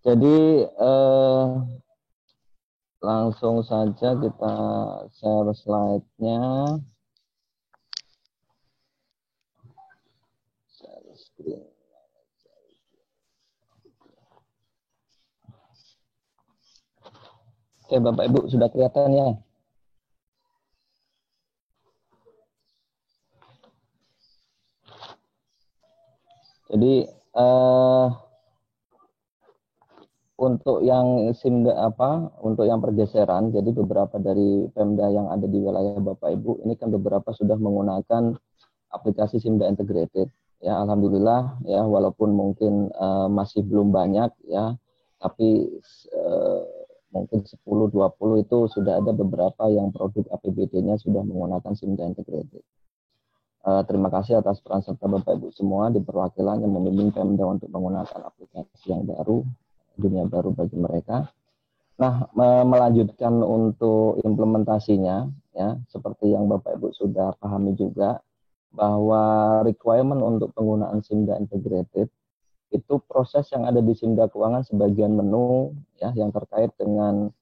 Jadi langsung saja kita share slide-nya. Share screen. Oke, Bapak Ibu sudah kelihatan ya? Jadi untuk yang untuk yang pergeseran, jadi beberapa dari Pemda yang ada di wilayah Bapak Ibu ini kan beberapa sudah menggunakan aplikasi Simda Integrated. Ya, alhamdulillah ya, walaupun mungkin masih belum banyak ya, tapi mungkin 10-20 itu sudah ada beberapa yang produk APBD-nya sudah menggunakan Simda Integrated. Terima kasih atas peran serta Bapak Ibu semua di perwakilan yang membimbing Pemda untuk menggunakan aplikasi yang baru, dunia baru bagi mereka. Nah, melanjutkan untuk implementasinya, ya, seperti yang Bapak Ibu sudah pahami juga, bahwa requirement untuk penggunaan Simda Integrated itu proses yang ada di Simda Keuangan sebagian menu, ya, yang terkait dengan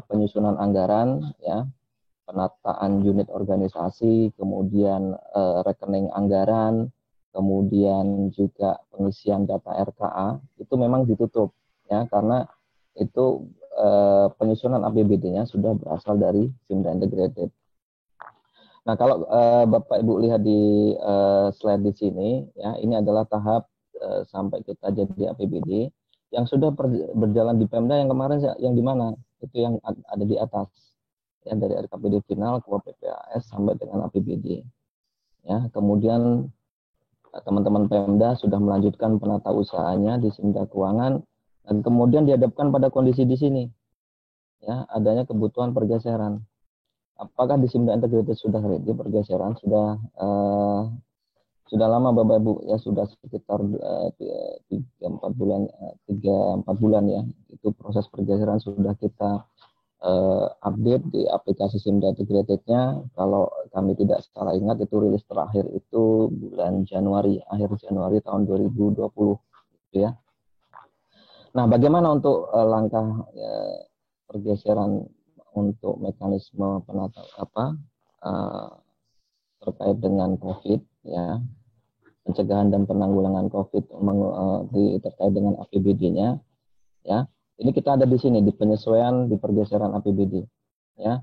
penyusunan anggaran, ya, penataan unit organisasi, kemudian rekening anggaran, kemudian juga pengisian data RKA itu memang ditutup, ya, karena itu penyusunan APBD-nya sudah berasal dari Simda Integrated. Nah, kalau Bapak Ibu lihat di slide di sini, ya, ini adalah tahap sampai kita jadi APBD yang sudah berjalan di Pemda yang kemarin yang di mana? Itu yang ada di atas. Ya, dari RKPD final ke PPAS sampai dengan APBD. Ya, kemudian teman-teman Pemda sudah melanjutkan penata usahanya di Simda Keuangan dan kemudian dihadapkan pada kondisi di sini. Ya, adanya kebutuhan pergeseran. Apakah di Simda Integrated sudah ready pergeseran? Sudah lama Bapak Ibu, ya, sudah sekitar 3-4 bulan ya. Itu proses pergeseran sudah kita update di aplikasi Simda Integrated-nya. Kalau kami tidak salah ingat itu rilis terakhir itu bulan Januari, akhir Januari tahun 2020 gitu ya. Nah, bagaimana untuk langkah pergeseran untuk mekanisme terkait dengan COVID, ya, pencegahan dan penanggulangan COVID terkait dengan APBD-nya, ya. Ini kita ada di sini di penyesuaian di pergeseran APBD, ya.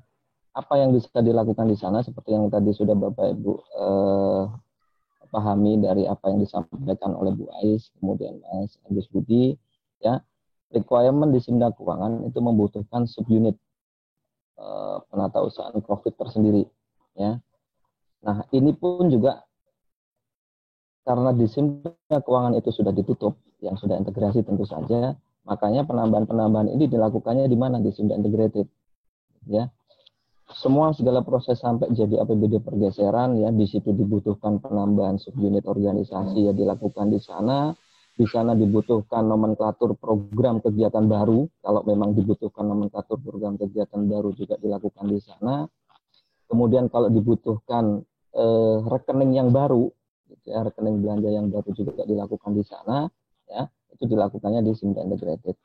Apa yang bisa dilakukan di sana seperti yang tadi sudah Bapak Ibu pahami dari apa yang disampaikan oleh Bu Ais, kemudian Mas Agus Budi, ya. Requirement di Simda Keuangan itu membutuhkan subunit penata usahaan COVID tersendiri, ya. Nah, ini pun juga karena di Simda Keuangan itu sudah ditutup, yang sudah integrasi tentu saja, makanya penambahan-penambahan ini dilakukannya di mana? Di Simda Integrated, ya. Semua segala proses sampai jadi APBD pergeseran, ya, di situ dibutuhkan penambahan subunit organisasi, ya, dilakukan di sana. Di sana dibutuhkan nomenklatur program kegiatan baru, kalau memang dibutuhkan nomenklatur program kegiatan baru juga dilakukan di sana. Kemudian kalau dibutuhkan rekening yang baru, ya, rekening belanja yang baru juga dilakukan di sana, ya, itu dilakukannya di Simda Integrated.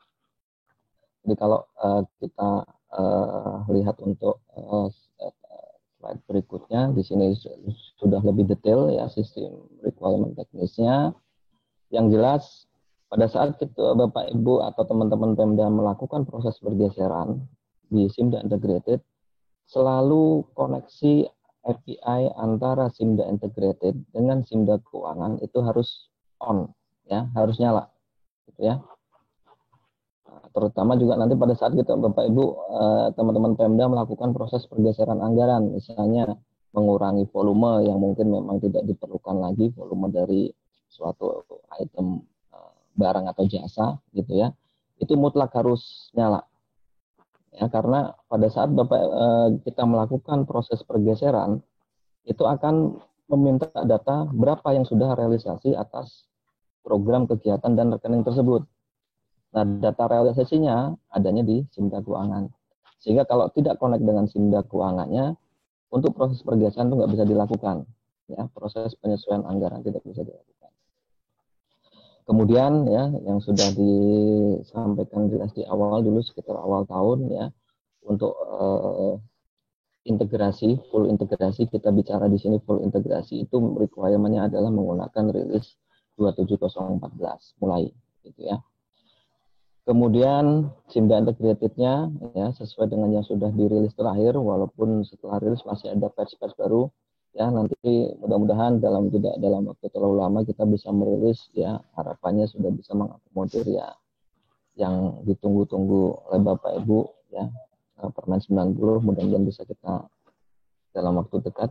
Jadi kalau kita lihat untuk slide berikutnya, di sini sudah lebih detail ya sistem requirement teknisnya. Yang jelas pada saat kita, Bapak Ibu atau teman-teman Pemda melakukan proses pergeseran di Simda Integrated, selalu koneksi API antara Simda Integrated dengan Simda Keuangan itu harus on, ya, harus nyala, gitu ya. Terutama juga nanti pada saat kita Bapak Ibu teman-teman Pemda melakukan proses pergeseran anggaran, misalnya mengurangi volume yang mungkin memang tidak diperlukan lagi, volume dari suatu item barang atau jasa, gitu ya, itu mutlak harus nyala, ya, karena pada saat Bapak kita melakukan proses pergeseran itu akan meminta data berapa yang sudah realisasi atas program kegiatan dan rekening tersebut. Nah, data realisasinya adanya di Simda Keuangan. Sehingga kalau tidak connect dengan Simda Keuangannya, untuk proses pergeseran itu nggak bisa dilakukan. Ya, proses penyesuaian anggaran tidak bisa dilakukan. Kemudian ya yang sudah disampaikan jelas di awal dulu sekitar awal tahun ya untuk integrasi, full integrasi, kita bicara di sini full integrasi itu requirement-nya adalah menggunakan rilis 27014 mulai gitu ya. Kemudian SIMDA integrated-nya ya sesuai dengan yang sudah dirilis terakhir, walaupun setelah rilis masih ada patch-patch baru ya, nanti mudah-mudahan tidak dalam waktu terlalu lama kita bisa merilis ya, harapannya sudah bisa mengakomodir ya yang ditunggu-tunggu oleh Bapak Ibu ya, Permen 90 mudah-mudahan bisa kita dalam waktu dekat.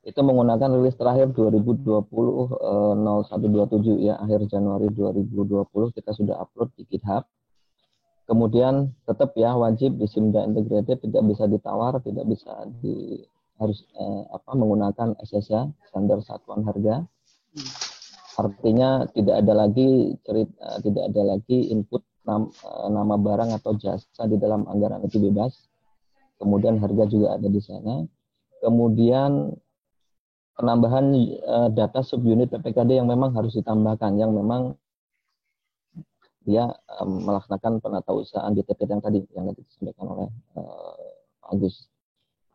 Itu menggunakan rilis terakhir 2020 0127 ya, akhir Januari 2020 kita sudah upload di GitHub. Kemudian tetap ya wajib di SIMDA integrated, tidak bisa ditawar, tidak bisa harus menggunakan SSH, standar satuan harga. Artinya tidak ada lagi input nama barang atau jasa di dalam anggaran itu bebas. Kemudian harga juga ada di sana. Kemudian penambahan data subunit PPKD yang memang harus ditambahkan, yang memang dia melaksanakan penatausahaan di TP yang tadi disampaikan oleh Agus.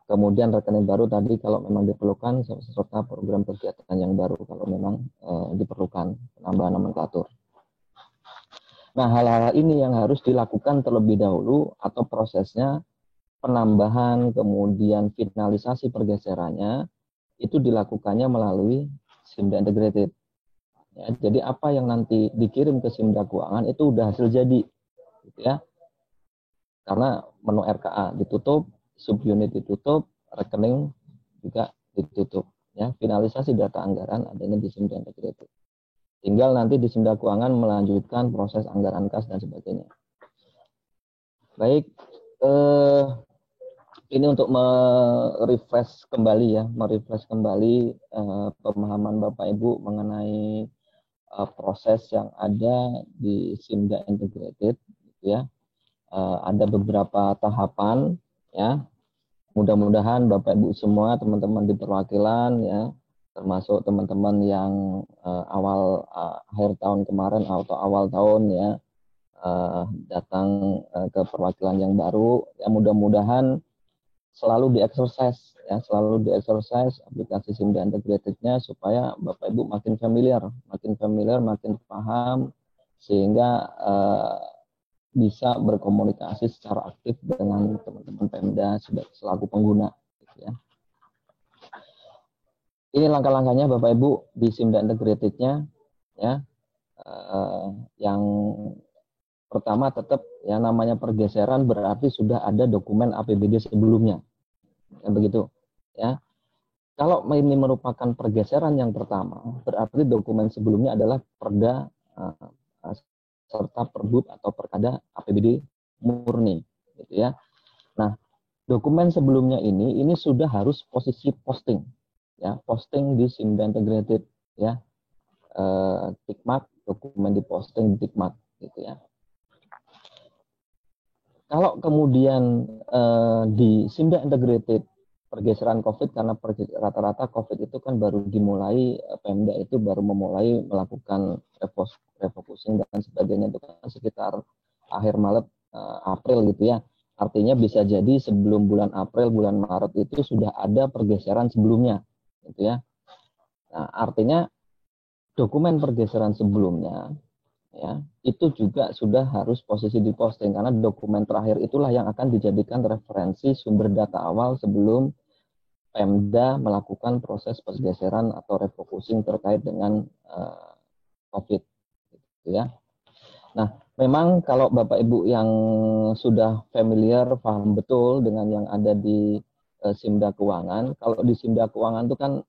Kemudian rekening baru tadi kalau memang diperlukan, serta program kegiatan yang baru kalau memang diperlukan penambahan nomenklatur. Nah, hal-hal ini yang harus dilakukan terlebih dahulu atau prosesnya penambahan, kemudian finalisasi pergeserannya itu dilakukannya melalui SIMDA integrated. Ya, jadi apa yang nanti dikirim ke SIMDA keuangan itu udah hasil jadi, gitu ya. Karena menu RKA ditutup, subunit ditutup, rekening juga ditutup. Ya, finalisasi data anggaran adanya di SIMDA integrated. Tinggal nanti di SIMDA keuangan melanjutkan proses anggaran kas dan sebagainya. Baik, ini untuk merefresh kembali pemahaman Bapak Ibu mengenai proses yang ada di SIMDA integrated, gitu ya. Ada beberapa tahapan, ya. Mudah-mudahan Bapak Ibu semua, teman-teman di perwakilan, ya, termasuk teman-teman yang akhir tahun kemarin atau awal tahun, ya, datang ke perwakilan yang baru, ya, mudah-mudahan selalu di-exercise aplikasi SIMDA integrated-nya supaya Bapak Ibu makin familiar, makin paham, sehingga bisa berkomunikasi secara aktif dengan teman-teman Pemda selaku pengguna. Gitu ya. Ini langkah-langkahnya Bapak Ibu di SIMDA integrated-nya, ya. Yang pertama tetap ya namanya pergeseran berarti sudah ada dokumen APBD sebelumnya. Ya, begitu ya. Kalau ini merupakan pergeseran yang pertama, berarti dokumen sebelumnya adalah Perda serta Perbud atau Perkada APBD murni, gitu ya. Nah, dokumen sebelumnya ini sudah harus posisi posting, ya, posting di SIMDA integrated, ya, tikmak dokumen diposting di tikmak, gitu ya. Kalau kemudian di SIMDA integrated pergeseran COVID, karena rata-rata COVID itu kan baru dimulai, Pemda itu baru memulai melakukan refocusing dan sebagainya itu kan sekitar akhir Maret, April gitu ya. Artinya bisa jadi sebelum bulan April, bulan Maret itu sudah ada pergeseran sebelumnya, gitu ya. Nah, artinya dokumen pergeseran sebelumnya, ya, itu juga sudah harus posisi di posting karena dokumen terakhir itulah yang akan dijadikan referensi sumber data awal sebelum Pemda melakukan proses pergeseran atau refocusing terkait dengan COVID, gitu ya. Nah, memang kalau Bapak Ibu yang sudah familiar, paham betul dengan yang ada di SIMDA keuangan, kalau di SIMDA keuangan itu kan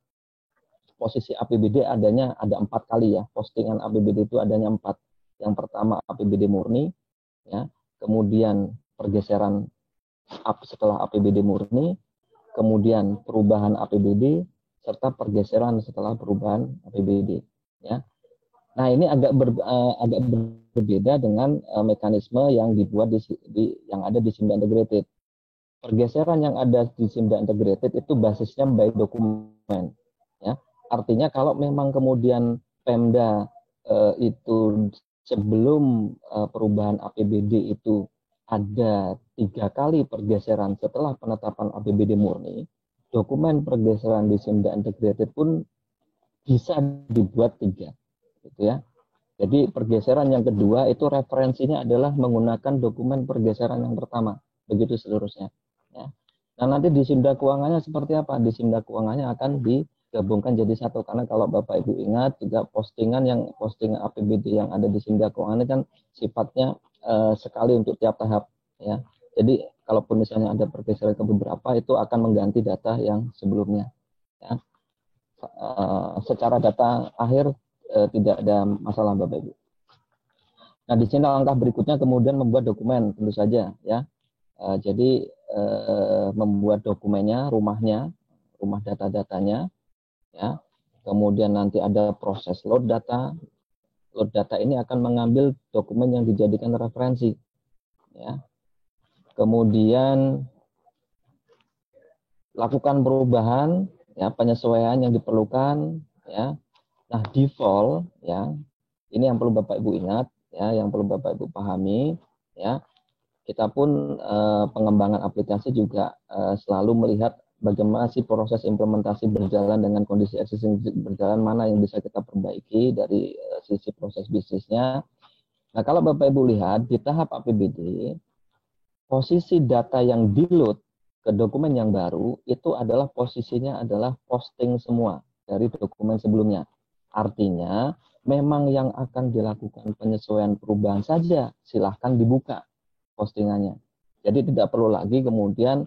posisi APBD ada 4 kali ya, postingan APBD itu adanya 4. Yang pertama APBD murni, ya, kemudian pergeseran setelah APBD murni, kemudian perubahan APBD, serta pergeseran setelah perubahan APBD. Ya. Nah, ini agak berbeda dengan mekanisme yang dibuat yang ada di SIMDA integrated. Pergeseran yang ada di SIMDA integrated itu basisnya by dokumen. Ya. Artinya kalau memang kemudian Pemda itu sebelum perubahan APBD itu ada 3 kali pergeseran setelah penetapan APBD murni, dokumen pergeseran di Simda Integrated pun bisa dibuat 3, gitu ya. Jadi pergeseran yang kedua itu referensinya adalah menggunakan dokumen pergeseran yang pertama, begitu seterusnya. Ya. Nah nanti di Simda keuangannya seperti apa? Di Simda keuangannya akan digabungkan jadi satu, karena kalau Bapak Ibu ingat juga postingan APBD yang ada di Simda keuangan ini kan sifatnya sekali untuk tiap tahap, ya. Jadi kalaupun misalnya ada pergeseran ke beberapa itu akan mengganti data yang sebelumnya. Ya. Secara data akhir tidak ada masalah Bapak Ibu. Nah di sini langkah berikutnya kemudian membuat dokumen tentu saja, ya. Jadi membuat dokumennya, rumah data-datanya, ya. Kemudian nanti ada proses load data. Load data ini akan mengambil dokumen yang dijadikan referensi, ya. Kemudian lakukan perubahan, ya, penyesuaian yang diperlukan, ya. Nah default, ya, ini yang perlu Bapak Ibu ingat, ya, yang perlu Bapak Ibu pahami, ya. Kita pun pengembangan aplikasi juga selalu melihat bagaimana sih proses implementasi berjalan dengan kondisi existing berjalan, mana yang bisa kita perbaiki dari sisi proses bisnisnya. Nah, kalau Bapak Ibu lihat di tahap APBD, posisi data yang di-load ke dokumen yang baru itu adalah posisinya adalah posting semua dari dokumen sebelumnya. Artinya, memang yang akan dilakukan penyesuaian perubahan saja silahkan dibuka postingannya. Jadi tidak perlu lagi kemudian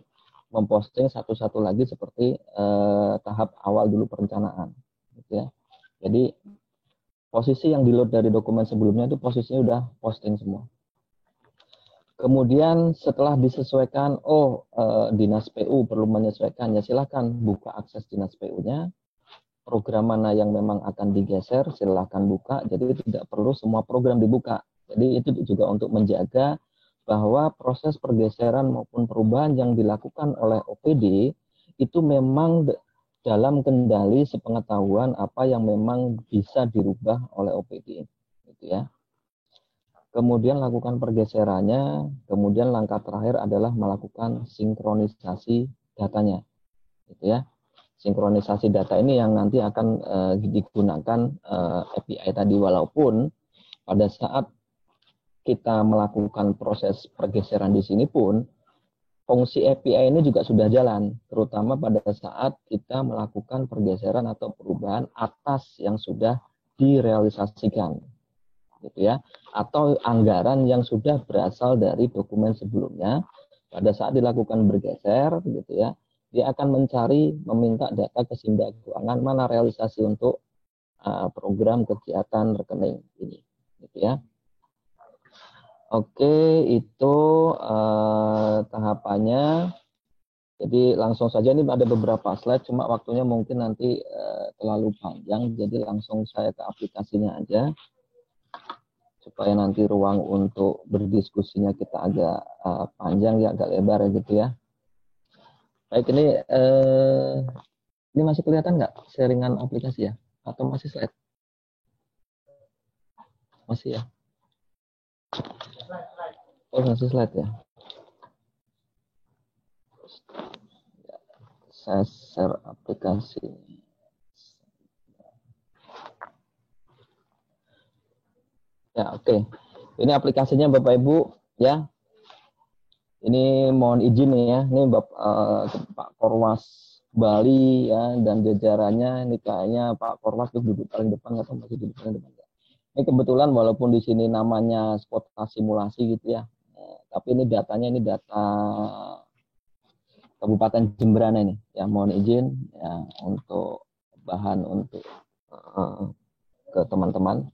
memposting satu-satu lagi seperti tahap awal dulu perencanaan, gitu ya. Jadi posisi yang di-load dari dokumen sebelumnya itu posisinya udah posting semua. Kemudian setelah disesuaikan, dinas PU perlu menyesuaikan, ya silakan buka akses dinas PU-nya. Program mana yang memang akan digeser, silakan buka. Jadi tidak perlu semua program dibuka. Jadi itu juga untuk menjaga bahwa proses pergeseran maupun perubahan yang dilakukan oleh OPD itu memang dalam kendali sepengetahuan apa yang memang bisa dirubah oleh OPD, gitu ya. Kemudian lakukan pergeserannya, kemudian langkah terakhir adalah melakukan sinkronisasi datanya, gitu ya. Sinkronisasi data ini yang nanti akan digunakan API tadi, walaupun pada saat kita melakukan proses pergeseran di sini pun fungsi API ini juga sudah jalan, terutama pada saat kita melakukan pergeseran atau perubahan atas yang sudah direalisasikan, gitu ya, atau anggaran yang sudah berasal dari dokumen sebelumnya. Pada saat dilakukan bergeser, gitu ya, dia akan meminta data ke Simda keuangan mana realisasi untuk program kegiatan rekening ini, gitu ya. Oke, itu tahapannya. Jadi langsung saja, ini ada beberapa slide, cuma waktunya mungkin nanti terlalu panjang, jadi langsung saya ke aplikasinya aja, supaya nanti ruang untuk berdiskusinya kita agak panjang, ya agak lebar ya gitu ya. Baik, ini masih kelihatan nggak sharingan aplikasi ya? Atau masih slide? Masih ya? Oh, masih slide ya? Saya share aplikasi. Ya, oke. Ini aplikasinya Bapak Ibu, ya. Ini mohon izin nih ya. Ini Pak Korwas Bali ya, dan jajarannya ini kayaknya Pak Korwas tuh duduk paling depan atau masih duduk paling depan. Ini kebetulan walaupun di sini namanya spot simulasi gitu ya. Tapi ini datanya ini data Kabupaten Jemberana ini. Ya, mohon izin ya untuk bahan untuk ke teman-teman.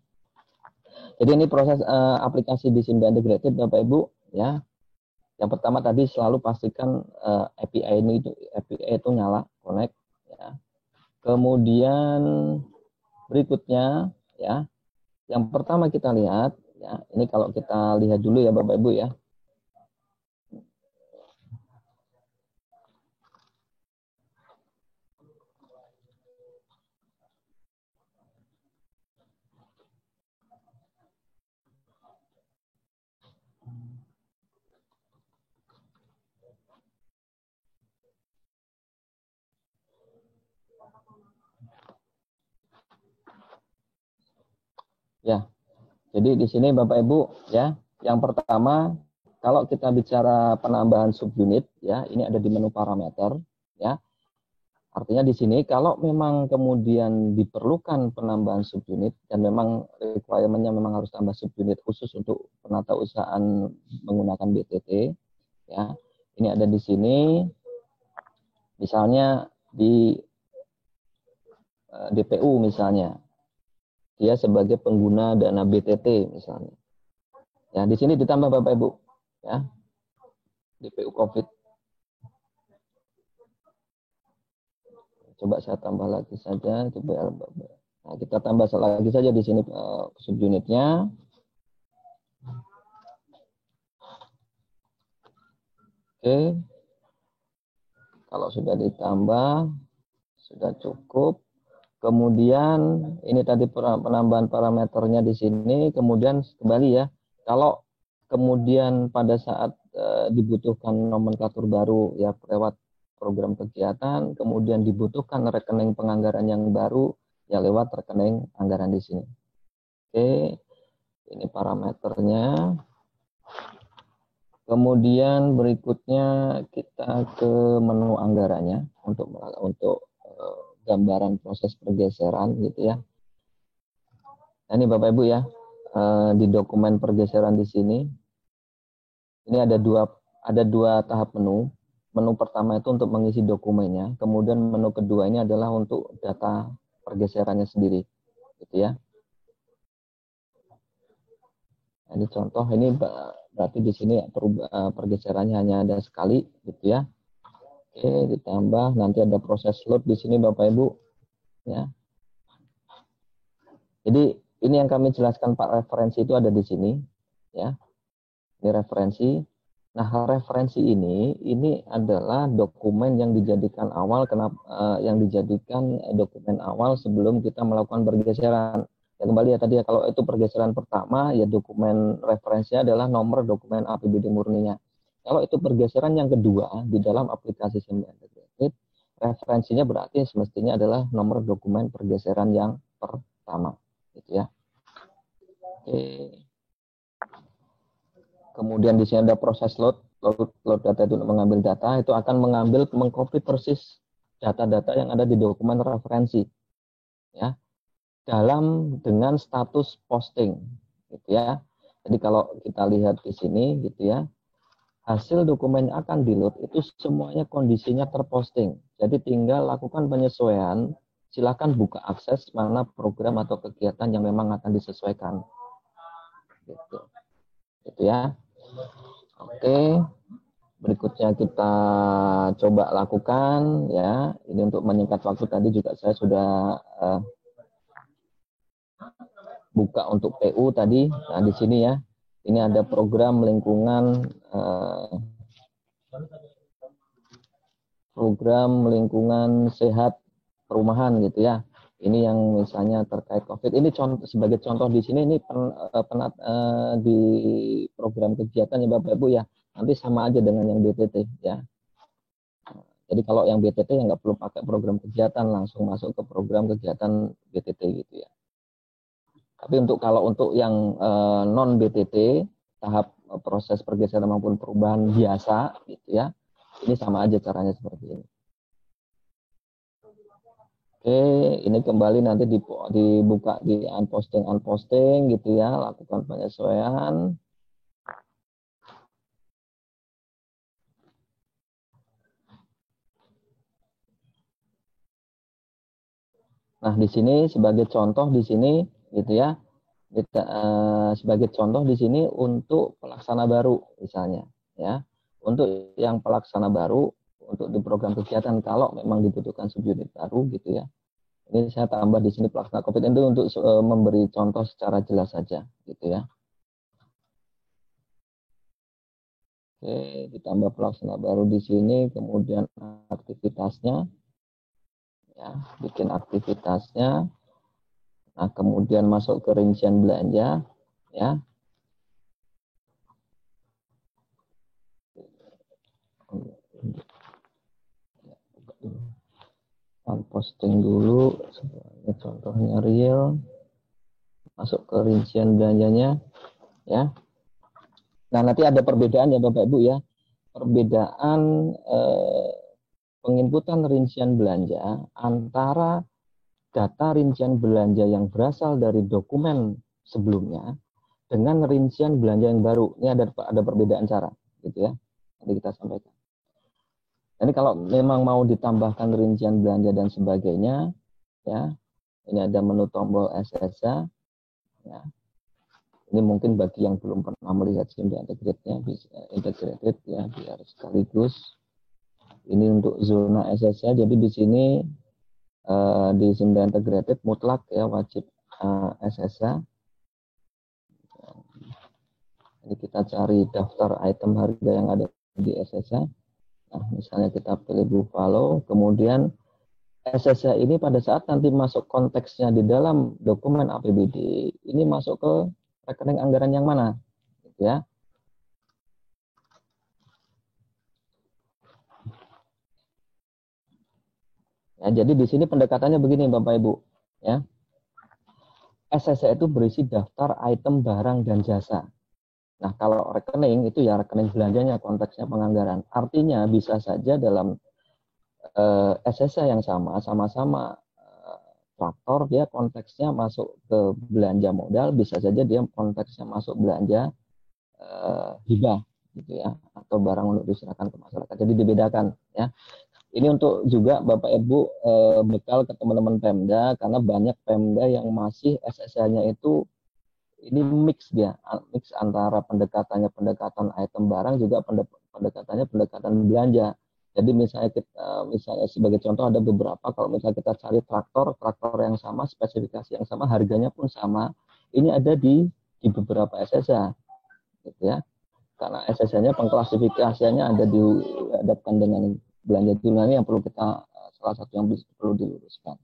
Jadi ini proses aplikasi di Simda Integrated Bapak Ibu ya. Yang pertama tadi selalu pastikan API itu nyala, connect ya. Kemudian berikutnya ya. Yang pertama kita lihat ya, ini kalau kita lihat dulu ya Bapak Ibu ya. Ya, jadi di sini Bapak Ibu ya, yang pertama kalau kita bicara penambahan subunit ya, ini ada di menu parameter ya. Artinya di sini kalau memang kemudian diperlukan penambahan subunit dan memang requirement-nya memang harus tambah subunit khusus untuk penatausahaan menggunakan BTT ya. Ini ada di sini misalnya di DPU misalnya. Dia sebagai pengguna dana BTT misalnya. Ya, di sini ditambah Bapak Ibu ya. DPU Covid. Coba saya tambah lagi saja coba. Nah, kita tambah lagi saja di sini subunitnya. Oke. Kalau sudah ditambah sudah cukup. Kemudian ini tadi penambahan parameternya di sini. Kemudian kembali ya. Kalau kemudian pada saat dibutuhkan nomenklatur baru ya lewat program kegiatan, kemudian dibutuhkan rekening penganggaran yang baru ya lewat rekening anggaran di sini. Oke, ini parameternya. Kemudian berikutnya kita ke menu anggarannya untuk gambaran proses pergeseran gitu ya. Nah, ini Bapak Ibu ya, di dokumen pergeseran di sini ini ada dua tahap menu. Menu pertama itu untuk mengisi dokumennya, kemudian menu kedua ini adalah untuk data pergeserannya sendiri, gitu ya. Nah, ini contoh ini berarti di sini pergeserannya hanya ada sekali, gitu ya. Oke, ditambah nanti ada proses load di sini Bapak Ibu, ya. Jadi ini yang kami jelaskan Pak, referensi itu ada di sini, ya. Ini referensi. Nah, referensi ini adalah dokumen yang dijadikan yang dijadikan dokumen awal sebelum kita melakukan pergeseran. Ya, kembali ya tadi ya, kalau itu pergeseran pertama ya dokumen referensinya adalah nomor dokumen APBD murninya. Kalau itu pergeseran yang kedua di dalam aplikasi SIMBA Integrated, referensinya berarti semestinya adalah nomor dokumen pergeseran yang pertama, gitu ya. Oke. Kemudian di sini ada proses load data itu untuk mengambil data, itu akan mengcopy persis data-data yang ada di dokumen referensi, ya, dengan status posting, gitu ya. Jadi kalau kita lihat di sini, gitu ya, hasil dokumen yang akan di-load itu semuanya kondisinya terposting. Jadi tinggal lakukan penyesuaian, silakan buka akses mana program atau kegiatan yang memang akan disesuaikan, gitu ya. Oke, berikutnya kita coba lakukan ya. Ini untuk menyingkat waktu tadi juga saya sudah buka untuk PU tadi. Nah, di sini ya. Ini ada program lingkungan sehat perumahan gitu ya. Ini yang misalnya terkait COVID. Ini sebagai contoh di sini ini di program kegiatan ya Bapak Ibu ya. Nanti sama aja dengan yang BTT ya. Jadi kalau yang BTT yang nggak perlu pakai program kegiatan, langsung masuk ke program kegiatan BTT gitu ya. Tapi kalau untuk yang non BTT, tahap proses pergeseran maupun perubahan biasa gitu ya, ini sama aja caranya seperti ini. Oke, ini kembali nanti dibuka di unposting gitu ya, lakukan penyesuaian. Nah, di sini sebagai contoh di sini gitu ya. Sebagai contoh di sini untuk pelaksana baru misalnya ya. Untuk yang pelaksana baru untuk di program kegiatan kalau memang dibutuhkan subunit baru gitu ya. Ini saya tambah di sini pelaksana COVID itu untuk memberi contoh secara jelas saja gitu ya. Oke, ditambah pelaksana baru di sini, kemudian aktivitasnya ya, bikin aktivitasnya. Nah, kemudian masuk ke rincian belanja ya. Posting dulu, contohnya real. Masuk ke rincian belanjanya, ya. Nah, nanti ada perbedaan ya Bapak Ibu ya. Perbedaan penginputan rincian belanja antara data rincian belanja yang berasal dari dokumen sebelumnya dengan rincian belanja yang baru. Ini ada perbedaan cara, gitu ya. Nanti kita sampaikan. Ini kalau memang mau ditambahkan rincian belanja dan sebagainya, ya, ini ada menu tombol SSA, ya. Ini mungkin bagi yang belum pernah melihat SIMDA integrated-nya, bisa integrated ya, biar sekaligus. Ini untuk zona SSA, jadi di sini di SIMDA integrated mutlak ya wajib SSA. Ini kita cari daftar item harga yang ada di SSA. Nah, misalnya kita pilih Buffalo, kemudian SSA ini pada saat nanti masuk konteksnya di dalam dokumen APBD, ini masuk ke rekening anggaran yang mana, gitu ya. Ya, jadi di sini pendekatannya begini Bapak Ibu, ya. SSA itu berisi daftar item barang dan jasa. Nah, kalau rekening itu ya rekening belanjanya, konteksnya penganggaran. Artinya bisa saja dalam SSA yang sama-sama faktor, dia konteksnya masuk ke belanja modal, bisa saja dia konteksnya masuk belanja hibah, gitu ya, atau barang untuk diserahkan ke masyarakat. Jadi dibedakan, ya. Ini untuk juga Bapak Ibu bekal ke teman-teman Pemda, karena banyak Pemda yang masih SSA-nya itu ini mix dia, mix antara pendekatan item barang juga pendekatannya pendekatan belanja. Jadi misalnya sebagai contoh ada beberapa, kalau misalnya kita cari traktor yang sama, spesifikasi yang sama, harganya pun sama, ini ada di beberapa SSA, gitu ya. Karena SSA-nya pengklasifikasiannya ada dihadapkan dengan belanja tunai yang perlu kita, salah satu yang perlu diluruskan.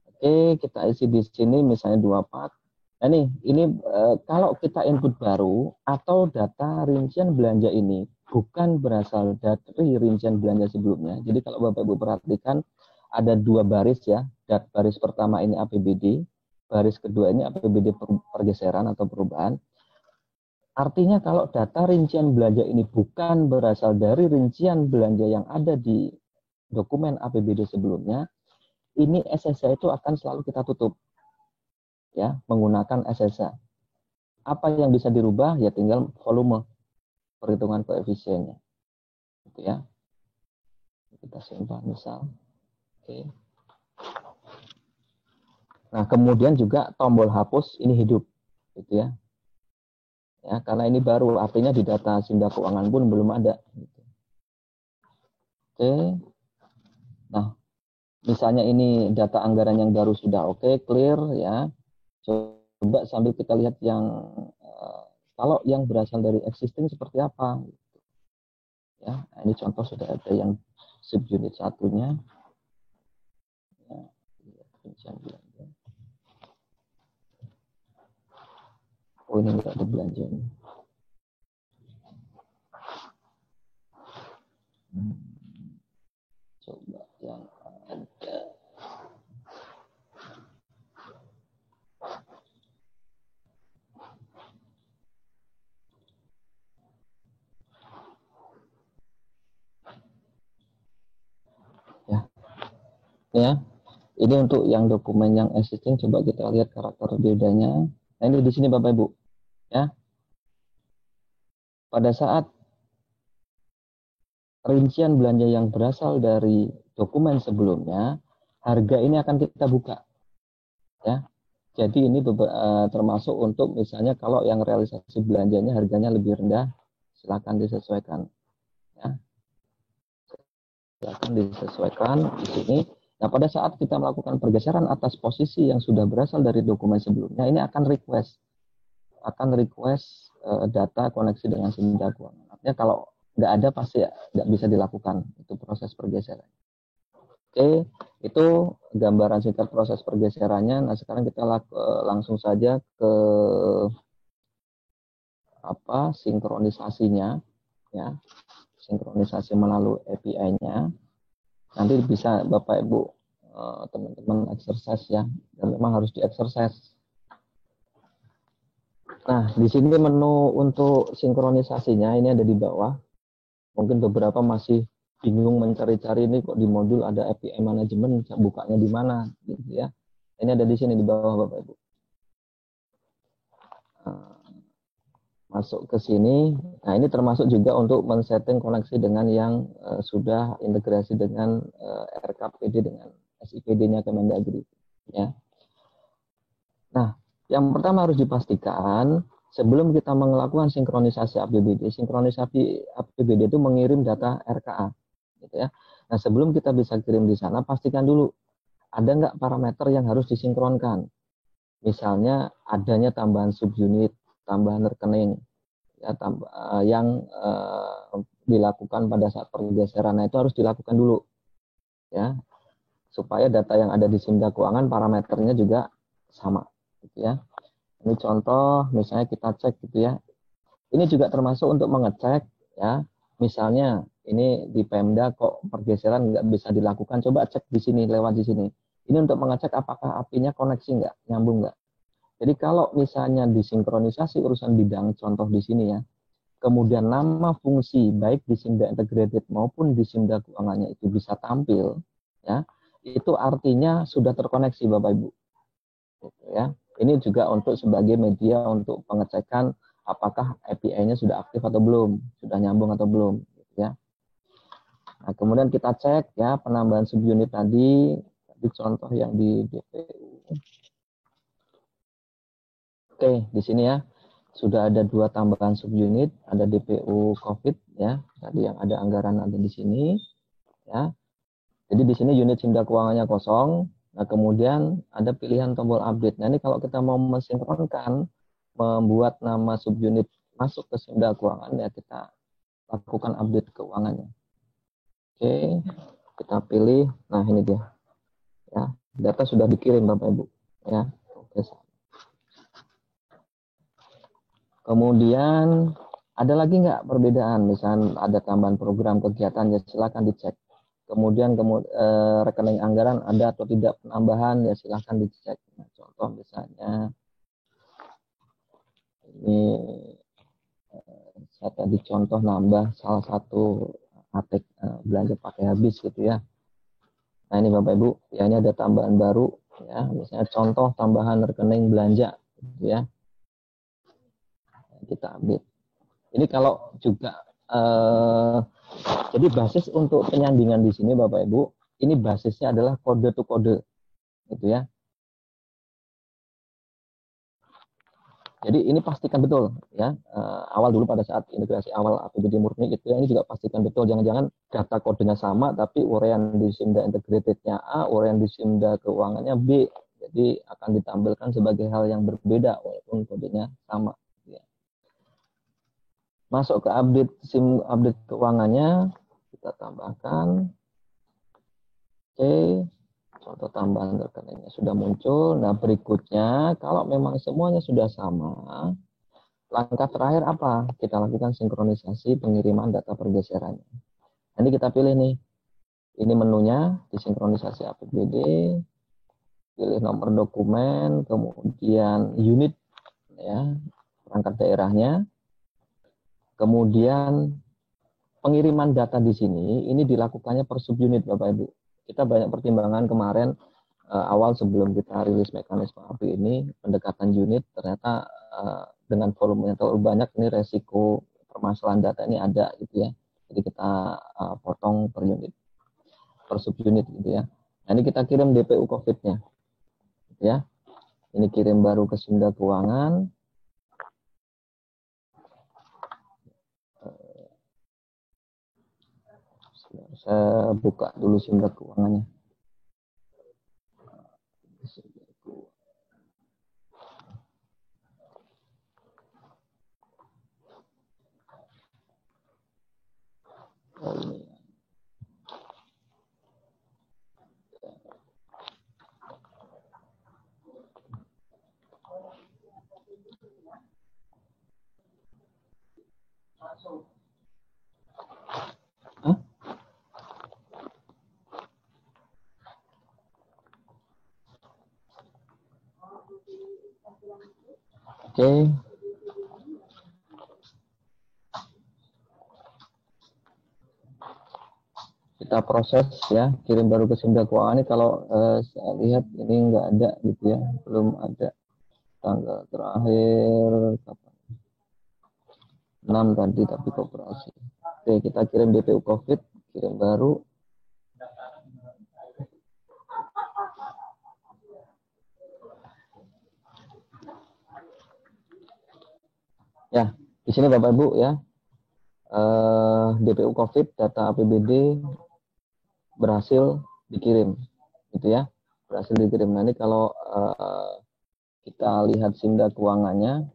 Oke, kita isi di sini misalnya 2 part. Nah ini kalau kita input baru atau data rincian belanja ini bukan berasal dari rincian belanja sebelumnya. Jadi kalau Bapak Ibu perhatikan ada 2 baris ya. Baris pertama ini APBD, baris kedua ini APBD pergeseran atau perubahan. Artinya kalau data rincian belanja ini bukan berasal dari rincian belanja yang ada di dokumen APBD sebelumnya, ini SSA itu akan selalu kita tutup. Ya, menggunakan SSA. Apa yang bisa dirubah ya tinggal volume perhitungan koefisiennya, gitu ya. Kita simpan misal, oke. Nah kemudian juga tombol hapus ini hidup, gitu ya. Ya karena ini baru, artinya di data SIMDA keuangan pun belum ada. Gitu. Oke. Nah misalnya ini data anggaran yang baru sudah oke, clear ya. Coba sambil kita lihat yang kalau yang berasal dari existing seperti apa, ya. Nah, ini contoh sudah ada yang subunit satunya, ya, belanja. Oh ini enggak ada belanjanya. Coba yang ada. Ya, ini untuk yang dokumen yang existing, coba kita lihat karakter bedanya. Nah ini di sini Bapak Ibu, ya. Pada saat rincian belanja yang berasal dari dokumen sebelumnya, harga ini akan kita buka, ya. Jadi ini termasuk untuk misalnya kalau yang realisasi belanjanya harganya lebih rendah, silakan disesuaikan, ya. Silakan disesuaikan di sini. Nah, pada saat kita melakukan pergeseran atas posisi yang sudah berasal dari dokumen sebelumnya, ini akan request data koneksi dengan SIMDA keuangan. Artinya kalau nggak ada pasti nggak bisa dilakukan itu proses pergeseran. Oke, itu gambaran singkat proses pergeserannya. Nah, sekarang kita langsung saja ke sinkronisasinya, ya, sinkronisasi melalui API-nya. Nanti bisa Bapak Ibu teman-teman exercise ya, dan memang harus di exercise Nah, di sini menu untuk sinkronisasinya ini ada di bawah. Mungkin beberapa masih bingung mencari-cari ini kok di modul ada API management, bukanya di mana gitu ya. Ini ada di sini di bawah Bapak Ibu. Masuk ke sini. Nah, ini termasuk juga untuk men-setting koneksi dengan yang sudah integrasi dengan RKPD dengan SIPD-nya Kemendagri ya. Nah, yang pertama harus dipastikan sebelum kita melakukan sinkronisasi APBD itu mengirim data RKA, gitu ya. Nah, sebelum kita bisa kirim di sana, pastikan dulu ada nggak parameter yang harus disinkronkan. Misalnya adanya tambahan subunit, tambahan rekening, ya, yang dilakukan pada saat pergeseran. Nah, itu harus dilakukan dulu, ya, supaya data yang ada di Simda Keuangan parameternya juga sama, gitu ya. Ini contoh, misalnya kita cek gitu ya. Ini juga termasuk untuk mengecek ya. Misalnya ini di Pemda kok pergeseran nggak bisa dilakukan. Coba cek di sini, lewat di sini. Ini untuk mengecek apakah apinya koneksi nggak, nyambung nggak. Jadi kalau misalnya disinkronisasi urusan bidang, contoh di sini ya, kemudian nama fungsi baik di Simda Integrated maupun di Simda Keuangannya itu bisa tampil, ya, itu artinya sudah terkoneksi Bapak Ibu. Gitu ya. Ini juga untuk sebagai media untuk pengecekan apakah API-nya sudah aktif atau belum, sudah nyambung atau belum, gitu ya. Nah, kemudian kita cek ya penambahan subunit tadi contoh yang di DPU. Oke, di sini ya sudah ada 2 tambahan subunit, ada DPU COVID ya, tadi yang ada anggaran ada di sini ya. Jadi di sini unit Simda Keuangannya kosong. Nah, kemudian ada pilihan tombol update. Nah, ini kalau kita mau mensinkronkan, membuat nama subunit masuk ke Simda Keuangan, ya kita lakukan update keuangannya. Oke, kita pilih. Nah, ini dia. Ya, data sudah dikirim Bapak Ibu. Ya, oke. Kemudian ada lagi nggak perbedaan? Misalnya ada tambahan program kegiatan, ya silakan dicek. Kemudian rekening anggaran ada atau tidak penambahan, ya silahkan dicek. Nah, contoh misalnya ini saya tadi contoh nambah salah satu atek belanja pakai habis gitu ya. Nah ini Bapak Ibu, ya ini ada tambahan baru ya, misalnya contoh tambahan rekening belanja gitu ya. Kita ambil. Ini kalau juga jadi basis untuk penyandingan di sini Bapak Ibu, ini basisnya adalah kode to kode gitu ya. Jadi ini pastikan betul ya, awal dulu pada saat integrasi awal APBD murni gitu ya, ini juga pastikan betul, jangan-jangan data kodenya sama tapi uraian di Simda Integrated-nya A, uraian di Simda Keuangannya B, jadi akan ditampilkan sebagai hal yang berbeda walaupun kodenya sama. Ya. Masuk ke update keuangannya, kita tambahkan, oke. Contoh tambahan rekeningnya sudah muncul. Nah, berikutnya kalau memang semuanya sudah sama, langkah terakhir apa? Kita lakukan sinkronisasi pengiriman data pergeserannya. Nanti kita pilih nih. Ini menunya, disinkronisasi APBD, pilih nomor dokumen, kemudian unit ya, perangkat daerahnya. Kemudian pengiriman data di sini ini dilakukannya per subunit Bapak Ibu. Kita banyak pertimbangan kemarin awal sebelum kita rilis mekanisme API ini, pendekatan unit ternyata dengan volume yang terlalu banyak ini resiko permasalahan data ini ada gitu ya. Jadi kita potong per unit, per subunit gitu ya. Nah, ini kita kirim DPU COVID-nya gitu ya. Ini kirim baru ke Simda Keuangan. Saya buka dulu Simda Keuangannya. Oh, ini. Hah? Oke, kita proses ya, kirim baru ke Simda Keuangan. Ini kalau saya lihat ini nggak ada gitu ya, belum ada tanggal terakhir kapan? 6 tadi tapi koperasi. Oke, kita kirim DPU COVID, kirim baru. Ya, di sini Bapak Ibu ya, DPU COVID data APBD berhasil dikirim, gitu ya, berhasil dikirim. Nah ini kalau kita lihat Simda keuangannya,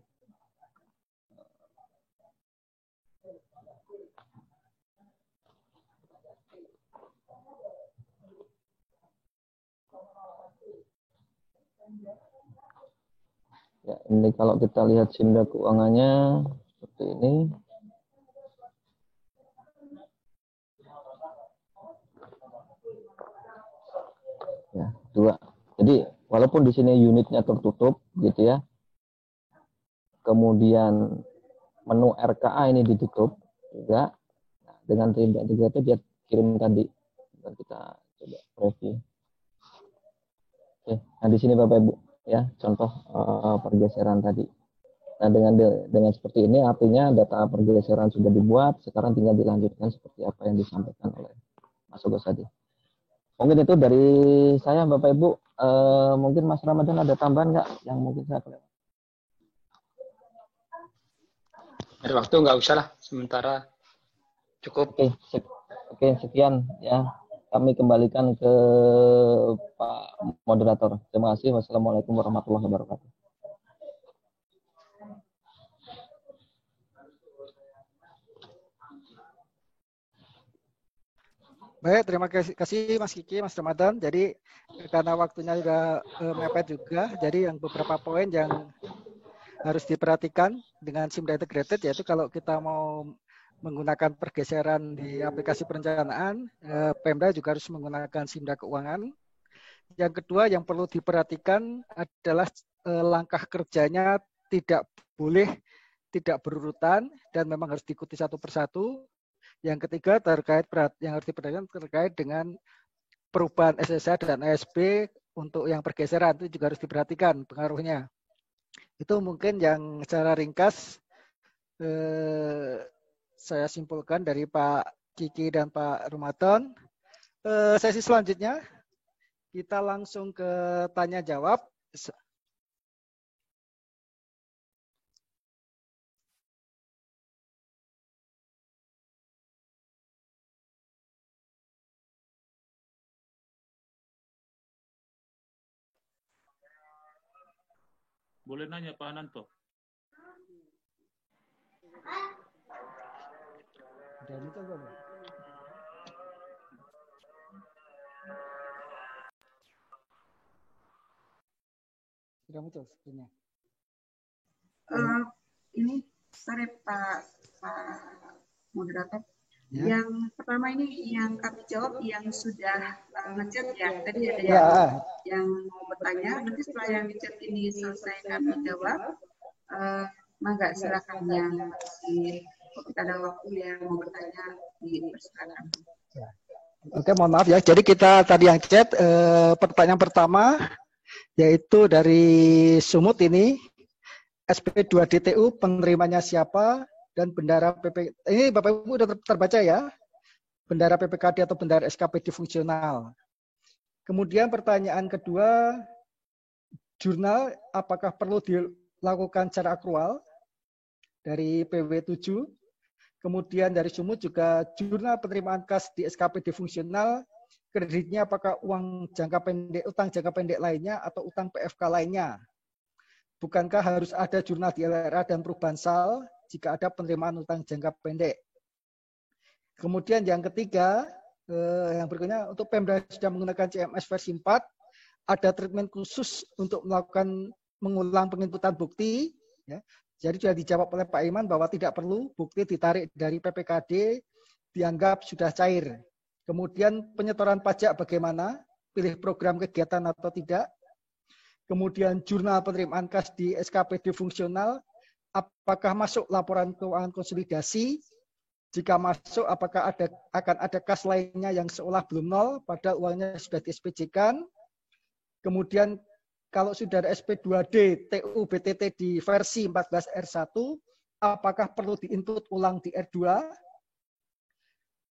ya ini kalau kita lihat Simda keuangannya seperti ini. Ya, 2. Jadi walaupun di sini unitnya tertutup gitu ya, kemudian menu RKA ini ditutup juga, nah, dengan Simda integrated dia kirim tadi. Dan kita coba review. Oke, nah di sini Bapak Ibu ya contoh pergeseran tadi. Nah dengan seperti ini artinya data pergeseran sudah dibuat, sekarang tinggal dilanjutkan seperti apa yang disampaikan oleh Mas Ogo tadi. Mungkin itu dari saya Bapak Ibu. Mungkin Mas Ramadan ada tambahan nggak yang mungkin saya perlu? Ada waktu nggak usah lah, sementara cukup. Oke, sekian ya. Kami kembalikan ke Pak Moderator. Terima kasih. Wassalamualaikum warahmatullahi wabarakatuh. Baik, terima kasih Mas Kiki, Mas Ramadan. Jadi karena waktunya sudah mepet juga, jadi yang beberapa poin yang harus diperhatikan dengan Simda Integrated, yaitu kalau kita mau menggunakan pergeseran di aplikasi perencanaan, Pemda juga harus menggunakan Simda Keuangan. Yang kedua yang perlu diperhatikan adalah langkah kerjanya tidak boleh tidak berurutan dan memang harus diikuti satu persatu. Yang ketiga yang harus diperhatikan terkait dengan perubahan SSA dan ASB untuk yang pergeseran, itu juga harus diperhatikan pengaruhnya. Itu mungkin yang secara ringkas saya simpulkan dari Pak Kiki dan Pak Ramadan. Sesi selanjutnya kita langsung ke tanya jawab. Boleh nanya Pak Ananto? Sudah muncul belum? Sudah muncul sebenarnya. Ini sorry Pak Moderator. Ya. Yang pertama ini yang kami jawab yang sudah ngechat ya. Tadi ada yang mau bertanya. Nanti setelah yang ngechat ini selesai kami jawab. Mangga silakan yang masih kita ada waktu yang mau bertanya dipersilakan. Oke, mohon maaf ya. Jadi kita tadi yang chat pertanyaan pertama yaitu dari Sumut ini. SP2 DTU penerimanya siapa dan bendara PP ini Bapak Ibu sudah terbaca ya, bendara PPKD atau bendara SKPD fungsional. Kemudian pertanyaan kedua, jurnal apakah perlu dilakukan secara akrual dari PW7. Kemudian dari Sumut juga jurnal penerimaan kas di SKPD fungsional, kreditnya apakah uang jangka pendek, utang jangka pendek lainnya atau utang PFK lainnya. Bukankah harus ada jurnal di LRA dan perubahan SAL jika ada penerimaan utang jangka pendek? Kemudian yang ketiga, yang berikutnya, untuk Pemda sudah menggunakan CMS versi 4, ada treatment khusus untuk melakukan mengulang penginputan bukti. Ya. Jadi sudah dijawab oleh Pak Iman bahwa tidak perlu bukti ditarik dari PPKD, dianggap sudah cair. Kemudian penyetoran pajak bagaimana? Pilih program kegiatan atau tidak? Kemudian jurnal penerimaan kas di SKPD fungsional, apakah masuk laporan keuangan konsolidasi? Jika masuk, apakah akan ada kas lainnya yang seolah belum nol, padahal uangnya sudah di-SPJ-kan. Kemudian kalau sudah ada SP2D TU BTT di versi 14R1, apakah perlu di-input ulang di R2?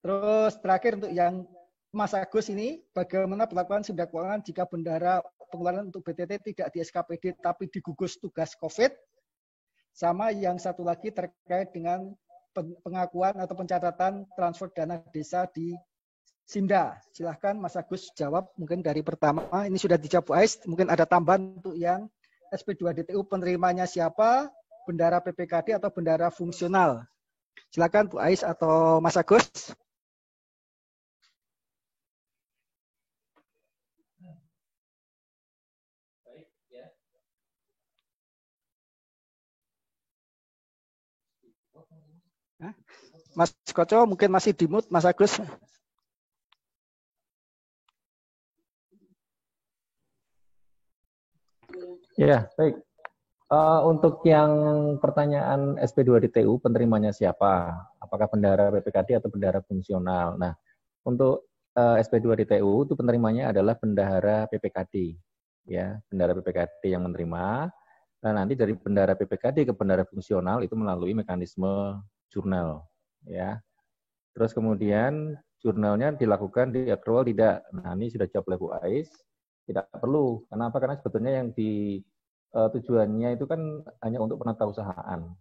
Terus terakhir untuk yang Mas Agus ini, bagaimana perlakuan SIMDA keuangan jika bendahara pengeluaran untuk BTT tidak di SKPD tapi digugus tugas COVID? Sama yang satu lagi terkait dengan pengakuan atau pencatatan transfer dana desa di SIMDA. Silahkan Mas Agus jawab mungkin dari pertama. Ini sudah dijawab Bu Ais, mungkin ada tambahan untuk yang SP2DTU penerimanya siapa, bendahara PPKD atau bendahara fungsional. Silakan Bu Ais atau Mas Agus. Mas Koco mungkin masih di mute, Mas Agus. Ya, baik. Untuk yang pertanyaan SP2DTU, penerimanya siapa? Apakah bendahara PPKD atau bendahara fungsional? Nah, untuk SP2DTU itu penerimanya adalah bendahara PPKD. Ya, bendahara PPKD yang menerima. Nah, nanti dari bendahara PPKD ke bendahara fungsional itu melalui mekanisme jurnal. Ya, terus kemudian jurnalnya dilakukan di accrual tidak. Nah, ini sudah jawab oleh Bu Ais, tidak perlu. Kenapa? Karena sebetulnya yang di tujuannya itu kan hanya untuk penatausahaan.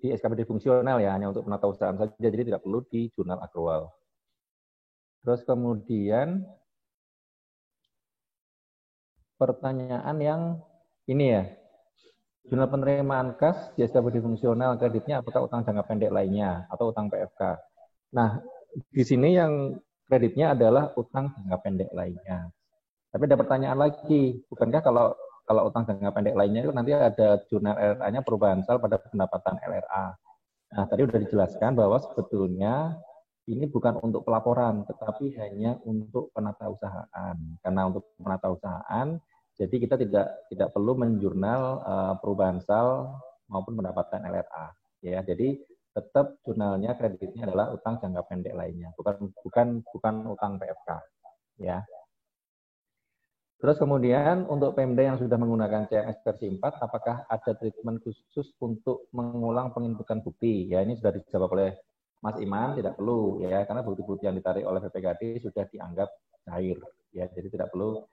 Di SKPD fungsional ya, hanya untuk penatausahaan saja, jadi tidak perlu di jurnal accrual. Terus kemudian pertanyaan yang ini ya, jurnal penerimaan kas di SKPD fungsional kreditnya apakah utang jangka pendek lainnya atau utang PFK. Nah, di sini yang kreditnya adalah utang jangka pendek lainnya. Tapi ada pertanyaan lagi, bukankah kalau utang jangka pendek lainnya itu nanti ada jurnal LRA-nya perubahan sal pada pendapatan LRA. Nah, tadi sudah dijelaskan bahwa sebetulnya ini bukan untuk pelaporan, tetapi hanya untuk penatausahaan. Karena untuk penatausahaan, jadi kita tidak perlu menjurnal perubahan sal maupun pendapatan LRA. Ya, jadi tetap jurnalnya kreditnya adalah utang jangka pendek lainnya, bukan utang PFK. Ya. Terus kemudian untuk Pemda yang sudah menggunakan CMS versi 4, apakah ada treatment khusus untuk mengulang penginputan bukti? Ya, ini sudah dijawab oleh Mas Iman, tidak perlu ya, karena bukti-bukti yang ditarik oleh PPKD sudah dianggap cair. Ya, jadi tidak perlu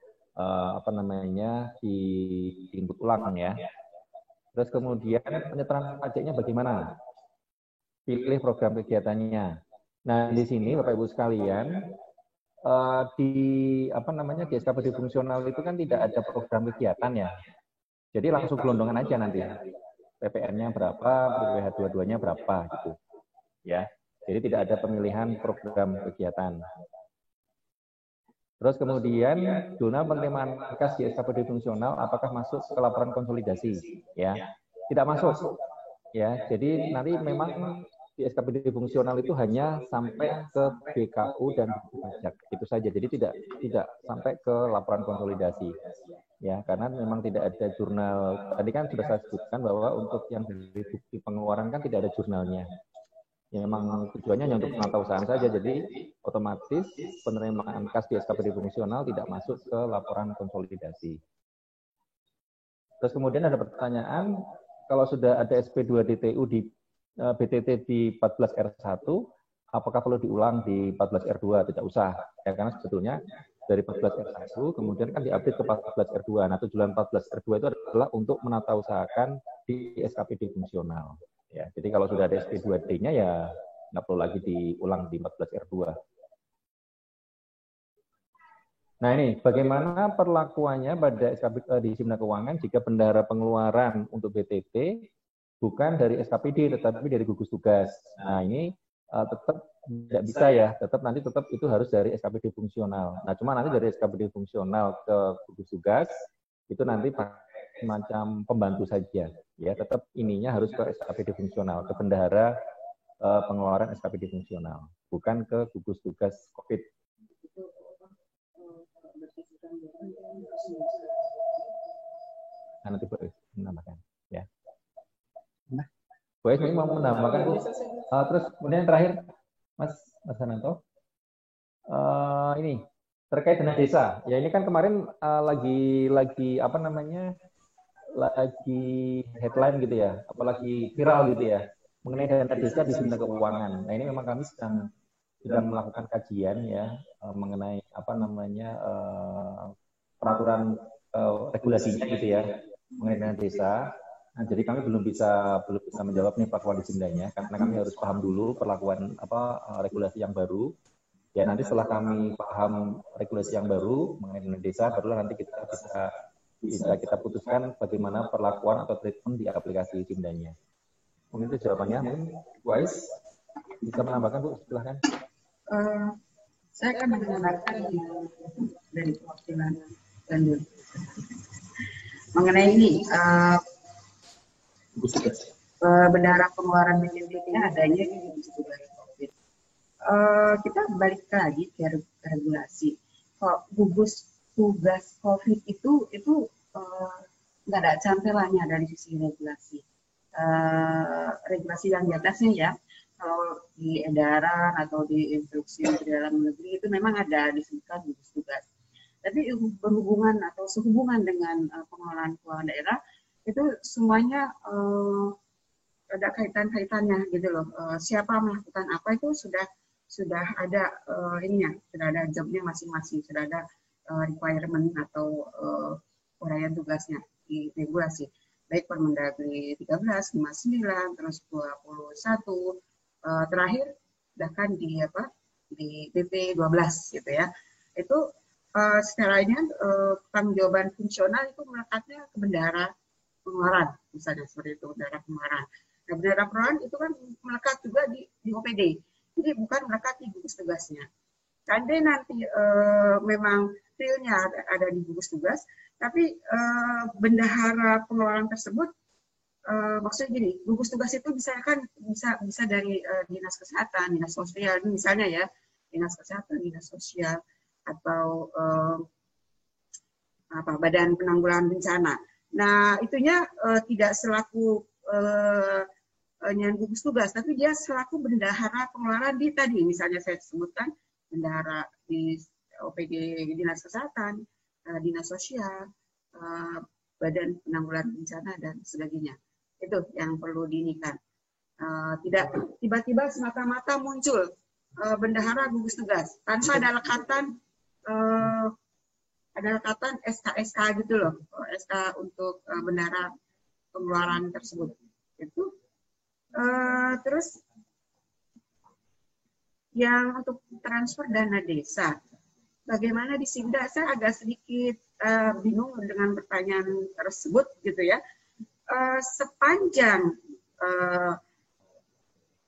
diinput ulang ya. Terus kemudian penyetoran pajaknya bagaimana? Pilih program kegiatannya. Nah, di sini Bapak Ibu sekalian, di SKPD fungsional itu kan tidak ada program kegiatan ya. Jadi langsung gelondongan aja nanti. PPN-nya berapa, PPH 22-nya berapa gitu. Ya. Jadi tidak ada pemilihan program kegiatan. Terus kemudian jurnal penerimaan kas di SKPD fungsional apakah masuk ke laporan konsolidasi? Ya, tidak masuk. Ya, jadi nanti memang di SKPD fungsional itu hanya sampai ke BKU dan pajak itu saja. Jadi tidak sampai ke laporan konsolidasi. Ya, karena memang tidak ada jurnal. Tadi kan sudah saya sebutkan bahwa untuk yang dari bukti pengeluaran kan tidak ada jurnalnya. Ya, memang tujuannya hanya untuk penatausahaan saja, jadi otomatis penerimaan kas di SKPD fungsional tidak masuk ke laporan konsolidasi. Terus kemudian ada pertanyaan, kalau sudah ada SP2DTU di BTT di 14R1, apakah perlu diulang di 14R2? Tidak usah, ya, karena sebetulnya dari 14R1 kemudian kan diupdate ke 14R2. Nah, tujuan 14R2 itu adalah untuk menatausahakan di SKPD fungsional. Ya, jadi kalau sudah ada SP2D-nya ya nggak perlu lagi diulang di 14R2. Nah, ini bagaimana perlakuannya pada SKPD di SIMDA Keuangan jika bendahara pengeluaran untuk BTT bukan dari SKPD tetapi dari gugus tugas. Nah, ini tetap tidak bisa ya, tetap itu harus dari SKPD fungsional. Nah, cuma nanti dari SKPD fungsional ke gugus tugas itu nanti semacam pembantu saja. Ya, tetap ininya harus ke SKPD fungsional, ke bendahara pengeluaran SKPD fungsional, bukan ke gugus tugas COVID. Nah, nanti boleh menambahkan, ya. Nah, boleh mau menambahkan, Bu? Terus kemudian yang terakhir, Mas Hananto, ini terkait dengan desa. Ya ini kan kemarin lagi apa namanya, lagi headline gitu ya, apalagi viral gitu ya, mengenai dana desa di Simda Keuangan. Nah ini memang kami sedang melakukan kajian ya mengenai apa namanya peraturan regulasinya gitu ya mengenai dana desa. Nah, jadi kami belum bisa menjawab nih Pak Wali Simdanya karena kami harus paham dulu perlakuan regulasi yang baru. Ya nanti setelah kami paham regulasi yang baru mengenai dana desa, barulah nanti kita bisa kita putuskan bagaimana perlakuan atau treatment di aplikasi Simdanya. Mungkin itu jawabannya. Mungkin Wise bisa menambahkan Bu, silahkan. Saya akan menambahkan dari perwakilan lanjut mengenai ini. Bendahara pengeluaran BPJS adanya di gugus tugas COVID. Kita balik lagi ke regulasi. Kok gugus tugas COVID itu nggak ada cantelannya dari sisi regulasi. Regulasi yang di atasnya ya, kalau di edaran atau di instruksi di dalam negeri itu memang ada disebutkan gugus tugas. Tapi berhubungan atau sehubungan dengan pengelolaan keuangan daerah itu semuanya ada kaitan-kaitannya gitu loh. Siapa melakukan apa itu sudah ada ininya, sudah ada jobnya masing-masing, sudah ada requirement atau uraian tugasnya di regulasi. Baik Permendagri 13, 59, terus 21, terakhir bahkan di PP 12 gitu ya. Itu secara ini tanggung-jawaban fungsional itu melekatnya ke bendahara pengeluaran, misalnya seperti itu, bendahara pengeluaran. Nah, bendahara pengeluaran itu kan melekat juga di OPD, jadi bukan melekat di gugus tugasnya. Andai nanti memang realnya ada di gugus tugas, tapi bendahara pengeluaran tersebut, maksudnya gini, gugus tugas itu bisa dari dinas kesehatan, dinas sosial, misalnya ya, dinas kesehatan, dinas sosial, atau badan penanggulangan bencana. Nah, itunya tidak selaku gugus tugas, tapi dia selaku bendahara pengeluaran di tadi, misalnya saya sebutkan bendahara di OPD dinas kesehatan, dinas sosial, badan penanggulangan bencana dan sebagainya. Itu yang perlu diinikan. Tidak tiba-tiba semata-mata muncul bendahara gugus tugas tanpa ada lekatan SK gitu loh, SK untuk bendahara pengeluaran tersebut. Itu terus yang untuk transfer dana desa, bagaimana di Simda? Saya agak sedikit bingung dengan pertanyaan tersebut gitu ya. Sepanjang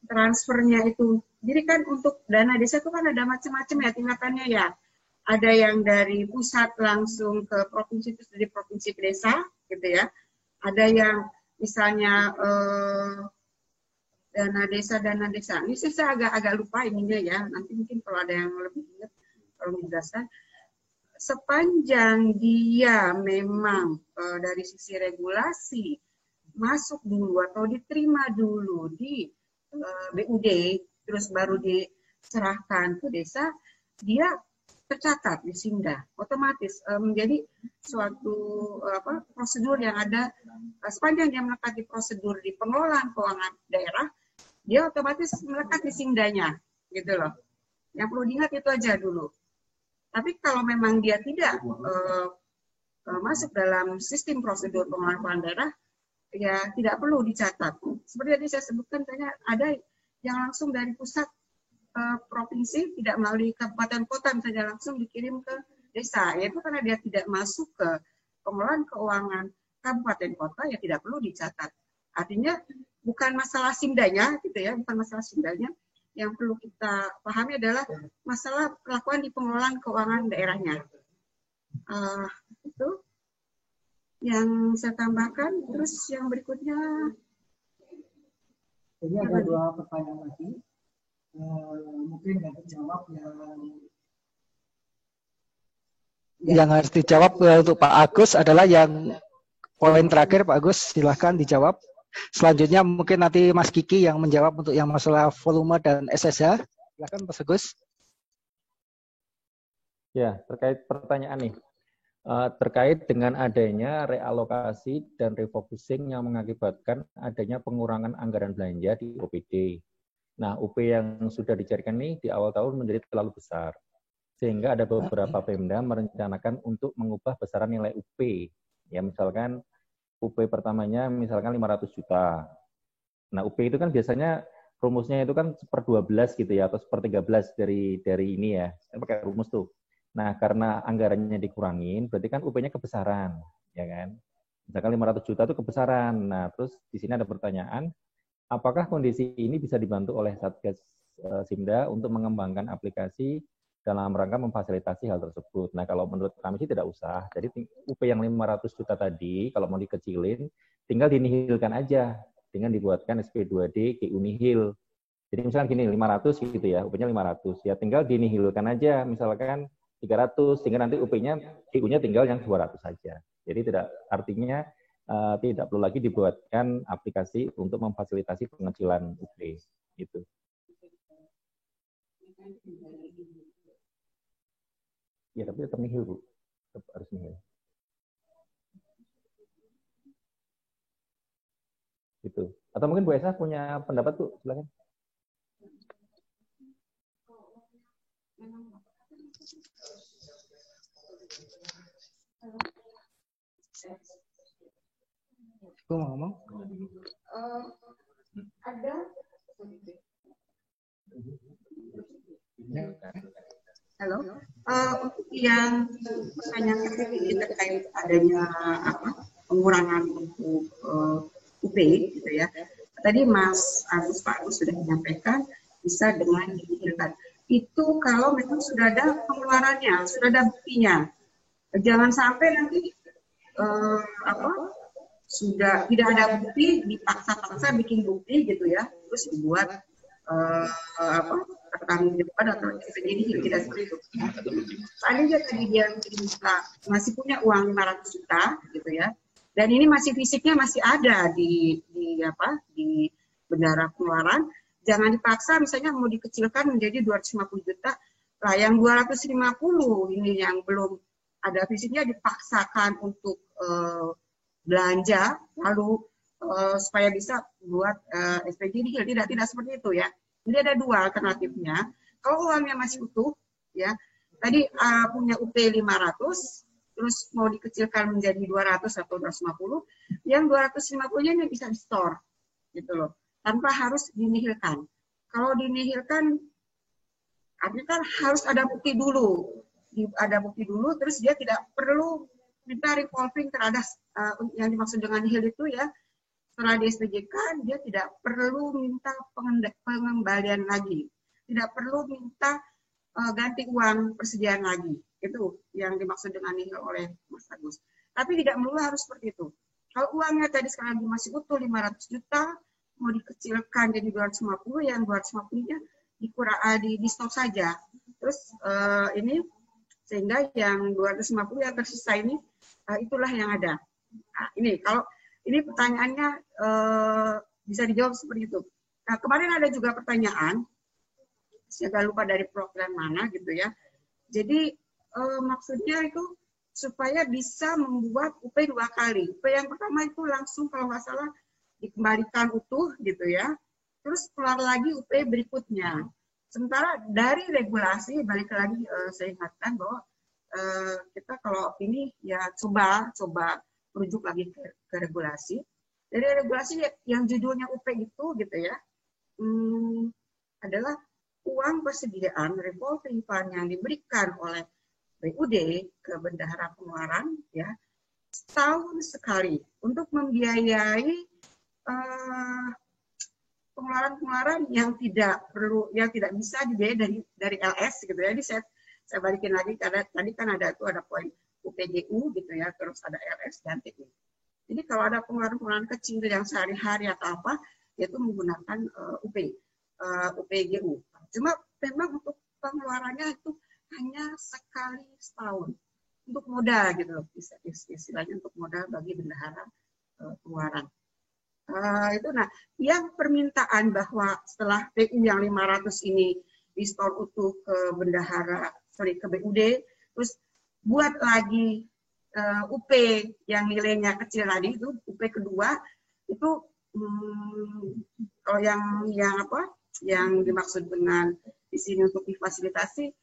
transfernya itu, jadi kan untuk dana desa itu kan ada macam-macam ya tingkatannya ya. Ada yang dari pusat langsung ke provinsi, terus dari provinsi ke desa gitu ya. Ada yang misalnya dana desa. Ini sih saya agak lupa ininya ya. Nanti mungkin kalau ada yang lebih ingat, kalau menjelaskan. Sepanjang dia memang dari sisi regulasi masuk dulu atau diterima dulu di BUD, terus baru diserahkan ke desa, dia tercatat di Simda, otomatis menjadi suatu prosedur yang ada. Sepanjang dia melekat di prosedur di pengelolaan keuangan daerah, dia otomatis melekat di Simdanya, gitu loh. Yang perlu diingat itu aja dulu. Tapi kalau memang dia tidak masuk dalam sistem prosedur pengelolaan keuangan daerah, ya tidak perlu dicatat. Seperti tadi saya sebutkan, ada yang langsung dari pusat provinsi, tidak melalui kabupaten kota, misalnya langsung dikirim ke desa, yaitu karena dia tidak masuk ke pengelolaan keuangan kabupaten kota, ya tidak perlu dicatat. Artinya bukan masalah Simdanya, gitu ya, bukan masalah Simdanya. Yang perlu kita pahami adalah masalah perlakuan di pengelolaan keuangan daerahnya. Itu yang saya tambahkan. Terus yang berikutnya, jadi ada dua pertanyaan lagi. Mungkin yang dijawab yang harus dijawab untuk Pak Agus adalah yang poin terakhir. Pak Agus, silahkan dijawab. Selanjutnya mungkin nanti Mas Kiki yang menjawab untuk yang masalah volume dan SSH. Silakan Mas Agus. Ya, terkait pertanyaan nih. Terkait dengan adanya realokasi dan refocusing yang mengakibatkan adanya pengurangan anggaran belanja di OPD. Nah, UP yang sudah dicarikan ini di awal tahun menjadi terlalu besar. Sehingga ada beberapa Pemda merencanakan untuk mengubah besaran nilai UP. Ya, misalkan UP pertamanya misalkan 500 juta. Nah, UP itu kan biasanya rumusnya itu kan 1/12 gitu ya, atau 1/13 dari ini ya. Saya pakai rumus tuh. Nah, karena anggarannya dikurangin, berarti kan UP-nya kebesaran, ya kan? Misalkan 500 juta itu kebesaran. Nah, terus di sini ada pertanyaan, apakah kondisi ini bisa dibantu oleh Satgas Simda untuk mengembangkan aplikasi dalam rangka memfasilitasi hal tersebut? Nah, kalau menurut kami sih tidak usah. Jadi UP yang 500 juta tadi, kalau mau dikecilin, tinggal dinihilkan aja dengan dibuatkan SP2D GU nihil. Jadi misalkan gini, 500 gitu ya, UP-nya 500. Ya tinggal dinihilkan aja, misalkan 300, sehingga nanti UP-nya, GU-nya tinggal yang 200 saja. Jadi tidak, artinya tidak perlu lagi dibuatkan aplikasi untuk memfasilitasi pengecilan UP. Gitu. Ya, tapi tetap nihil, Bu. Tetap harus nihil. Gitu. Atau mungkin Bu Esa punya pendapat, Bu? Silakan. Gue mau ngomong. Ada halo, untuk yang pertanyaan terkait adanya pengurangan untuk UP gitu ya. Tadi Pak Agus sudah menyampaikan bisa dengan dinihilkan. Itu kalau memang sudah ada pengeluarannya, sudah ada buktinya. Jangan sampai nanti sudah tidak ada bukti, dipaksa-paksa bikin bukti gitu ya, terus dibuat pertanggungjawaban atau jadi tidak seperti itu. Seandainya tadi dia masih punya uang 500 juta gitu ya, dan ini masih fisiknya masih ada di bendara pengeluaran, jangan dipaksa misalnya mau dikecilkan menjadi 250 juta. Lah yang 250 ini yang belum ada fisiknya dipaksakan untuk belanja lalu supaya bisa buat SPJ tidak seperti itu ya. Jadi ada dua alternatifnya. Kalau uangnya masih utuh ya, tadi punya UP 500 terus mau dikecilkan menjadi 200 atau 250, yang 250-nya ini bisa di-store gitu loh, tanpa harus dinihilkan. Kalau dinihilkan artinya kan harus ada bukti dulu. Ada bukti dulu, terus dia tidak perlu minta revolving terhadap yang dimaksud dengan nihil itu ya. Setelah di SPJ-kan, dia tidak perlu minta pengembalian lagi. Tidak perlu minta ganti uang persediaan lagi. Itu yang dimaksud dengan nihil oleh Mas Agus. Tapi tidak melulu harus seperti itu. Kalau uangnya tadi sekarang masih utuh 500 juta, mau dikecilkan jadi 250, yang 250-nya di stok saja. Terus ini sehingga yang 250 yang tersisa ini itulah yang ada. Nah, ini kalau ini pertanyaannya bisa dijawab seperti itu. Nah, kemarin ada juga pertanyaan, saya agak lupa dari program mana gitu ya. Jadi maksudnya itu supaya bisa membuat UP 2 kali. UP yang pertama itu langsung kalau nggak salah dikembalikan utuh gitu ya. Terus keluar lagi UP berikutnya. Sementara dari regulasi, balik lagi saya ingatkan bahwa kita kalau ini ya coba merujuk lagi ke regulasi. Dari regulasi yang judulnya UP itu gitu ya, adalah uang persediaan revolving fund yang diberikan oleh BUD ke bendahara pengeluaran ya setahun sekali untuk membiayai pengeluaran-pengeluaran yang tidak bisa dibiayai dari LS gitu ya. Jadi saya balikin lagi karena tadi kan ada poin UPGU gitu ya, terus ada LS dan TU. Jadi kalau ada pengeluaran-pengeluaran kecil yang sehari-hari atau apa, yaitu menggunakan UPGU. Cuma memang untuk pengeluarannya itu hanya sekali setahun untuk modal gitu loh, istilahnya untuk modal bagi bendahara pengeluaran. Itu nah, yang permintaan bahwa setelah PU yang 500 ini di store utuh ke ke BUD, terus buat lagi UP yang nilainya kecil tadi itu UP kedua itu kalau yang dimaksud dengan di sini untuk difasilitasi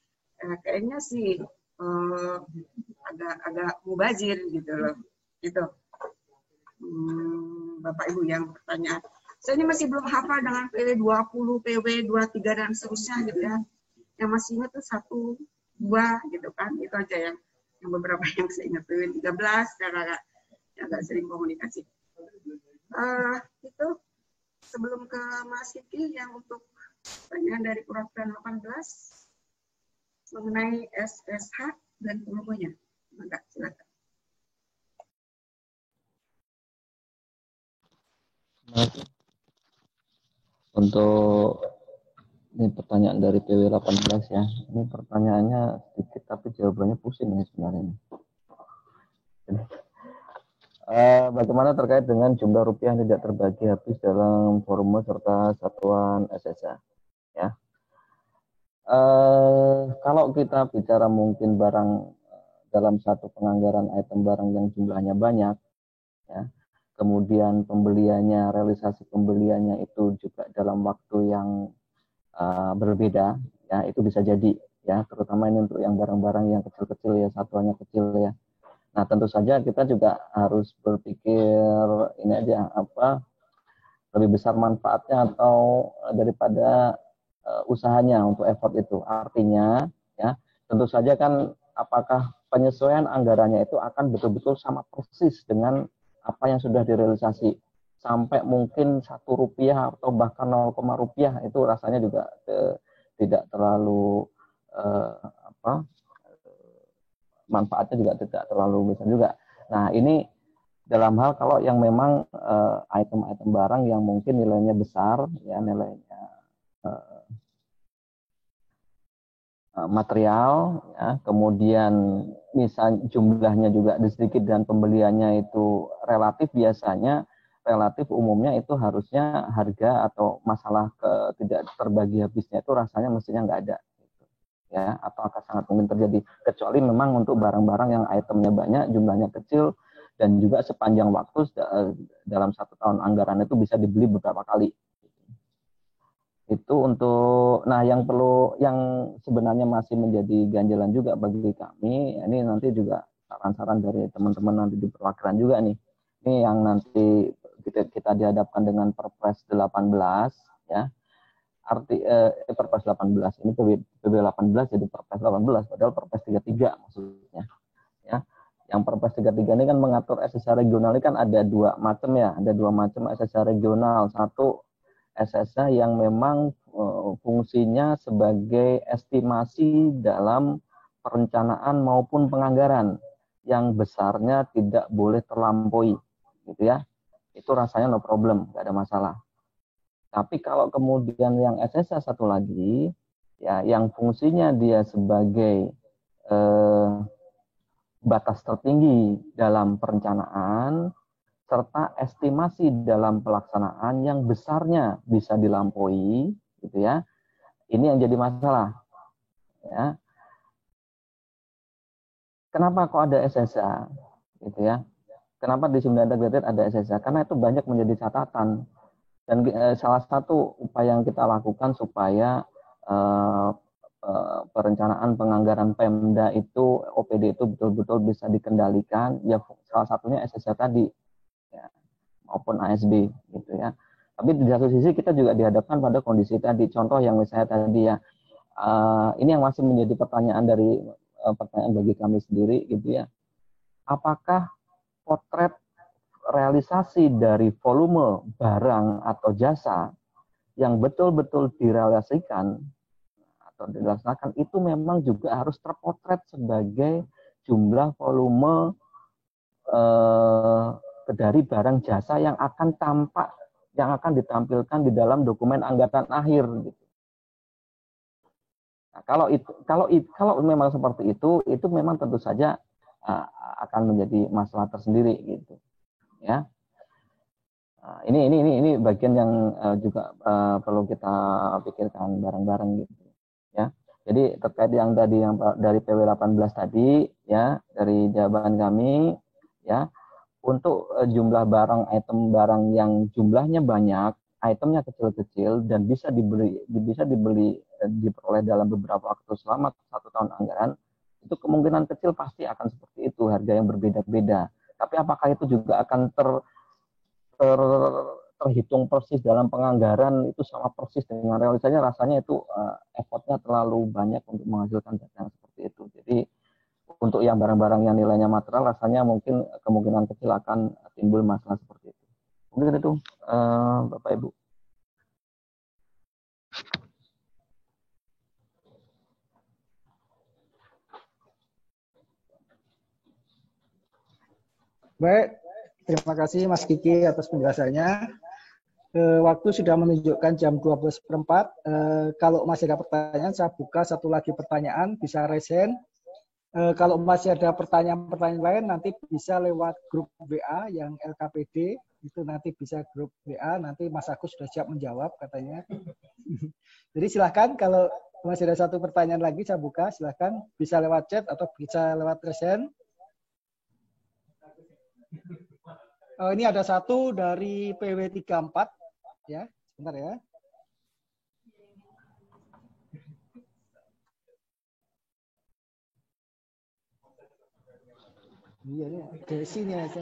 kayaknya sih agak mubazir gitu loh, gitu. Bapak Ibu yang pertanyaan. Saya ini masih belum hafal dengan PW 20, PW 23 dan seterusnya gitu ya. Yang masih ingat tuh 1, 2 gitu kan. Itu aja yang beberapa yang saya ingat. PW 13 karena agak sering komunikasi. Itu sebelum ke Mas Kiki yang untuk pertanyaan dari perwakilan 18 mengenai SSH dan volumenya. Maka silakan. Untuk ini pertanyaan dari PW 18 ya. Ini pertanyaannya sedikit tapi jawabannya pusing ya sebenarnya. Bagaimana terkait dengan jumlah rupiah yang tidak terbagi habis dalam volume serta satuan SSA? Ya. Kalau kita bicara mungkin barang dalam satu penganggaran item barang yang jumlahnya banyak, ya, kemudian pembeliannya, realisasi pembeliannya itu juga dalam waktu yang berbeda, ya itu bisa jadi, ya terutama ini untuk yang barang-barang yang kecil-kecil ya, satuannya kecil ya. Nah tentu saja kita juga harus berpikir ini aja lebih besar manfaatnya atau daripada usahanya untuk effort itu. Artinya, ya tentu saja kan apakah penyesuaian anggarannya itu akan betul-betul sama persis dengan apa yang sudah direalisasi sampai mungkin 1 rupiah atau bahkan 0, rupiah itu rasanya juga tidak terlalu manfaatnya juga tidak terlalu besar juga. Nah ini dalam hal kalau yang memang item-item barang yang mungkin nilainya besar, ya nilainya material, ya, kemudian misal jumlahnya juga sedikit dan pembeliannya itu relatif umumnya itu harusnya harga atau masalah tidak terbagi habisnya itu rasanya mestinya nggak ada, gitu. Ya, atau akan sangat mungkin terjadi kecuali memang untuk barang-barang yang itemnya banyak, jumlahnya kecil dan juga sepanjang waktu dalam 1 tahun anggaran itu bisa dibeli beberapa kali. Itu untuk, nah yang sebenarnya masih menjadi ganjalan juga bagi kami, ini nanti juga saran-saran dari teman-teman nanti di perwakilan juga nih. Ini yang nanti kita dihadapkan dengan Perpres 18 ya. Perpres 18 ini PB 18 jadi Perpres 18 padahal Perpres 33 maksudnya. Ya. Yang Perpres 33 ini kan mengatur SSA regional ini kan ada 2 macam ya, ada 2 macam SSA regional. Satu SSA yang memang fungsinya sebagai estimasi dalam perencanaan maupun penganggaran yang besarnya tidak boleh terlampaui, gitu ya. Itu rasanya no problem, nggak ada masalah. Tapi kalau kemudian yang SSA satu lagi, ya yang fungsinya dia sebagai batas tertinggi dalam perencanaan serta estimasi dalam pelaksanaan yang besarnya bisa dilampaui, gitu ya. Ini yang jadi masalah. Ya. Kenapa kok ada SSA, gitu ya? Kenapa di Sumda Integrated ada SSA? Karena itu banyak menjadi catatan dan salah satu upaya yang kita lakukan supaya perencanaan penganggaran Pemda itu OPD itu betul-betul bisa dikendalikan. Ya salah satunya SSA tadi. Ya, maupun ASB gitu ya. Tapi di satu sisi kita juga dihadapkan pada kondisi tadi. Contoh yang misalnya tadi ya, ini yang masih menjadi pertanyaan bagi kami sendiri gitu ya. Apakah potret realisasi dari volume barang atau jasa yang betul-betul direalisasikan atau dilaksanakan itu memang juga harus terpotret sebagai jumlah volume dari barang jasa yang akan ditampilkan di dalam dokumen anggaran akhir gitu. Nah, kalau memang seperti itu memang tentu saja akan menjadi masalah tersendiri gitu. Ya. Ini bagian yang juga perlu kita pikirkan bareng-bareng gitu ya. Jadi terkait yang tadi yang dari PW 18 tadi ya, dari jawaban kami ya, untuk jumlah barang, item barang yang jumlahnya banyak, itemnya kecil-kecil dan bisa diperoleh dalam beberapa waktu selama 1 tahun anggaran, itu kemungkinan kecil pasti akan seperti itu, harga yang berbeda-beda. Tapi apakah itu juga akan terhitung persis dalam penganggaran itu sama persis dengan realisasinya, rasanya itu effortnya terlalu banyak untuk menghasilkan data yang seperti itu. Jadi untuk yang barang-barang yang nilainya material, rasanya mungkin kemungkinan kecil akan timbul masalah seperti itu. Mungkin itu Bapak Ibu. Baik, terima kasih Mas Kiki atas penjelasannya. Waktu sudah menunjukkan jam 12:04. Kalau masih ada pertanyaan, saya buka satu lagi pertanyaan, bisa raise hand. Kalau masih ada pertanyaan-pertanyaan lain, nanti bisa lewat grup WA yang LKPD, itu nanti bisa grup WA, nanti Mas Agus sudah siap menjawab katanya. Jadi silahkan kalau masih ada satu pertanyaan lagi, saya buka, silahkan bisa lewat chat atau bisa lewat raise hand. Ini ada satu dari PW34 ya, sebentar ya. Iya nih, dari sini aja.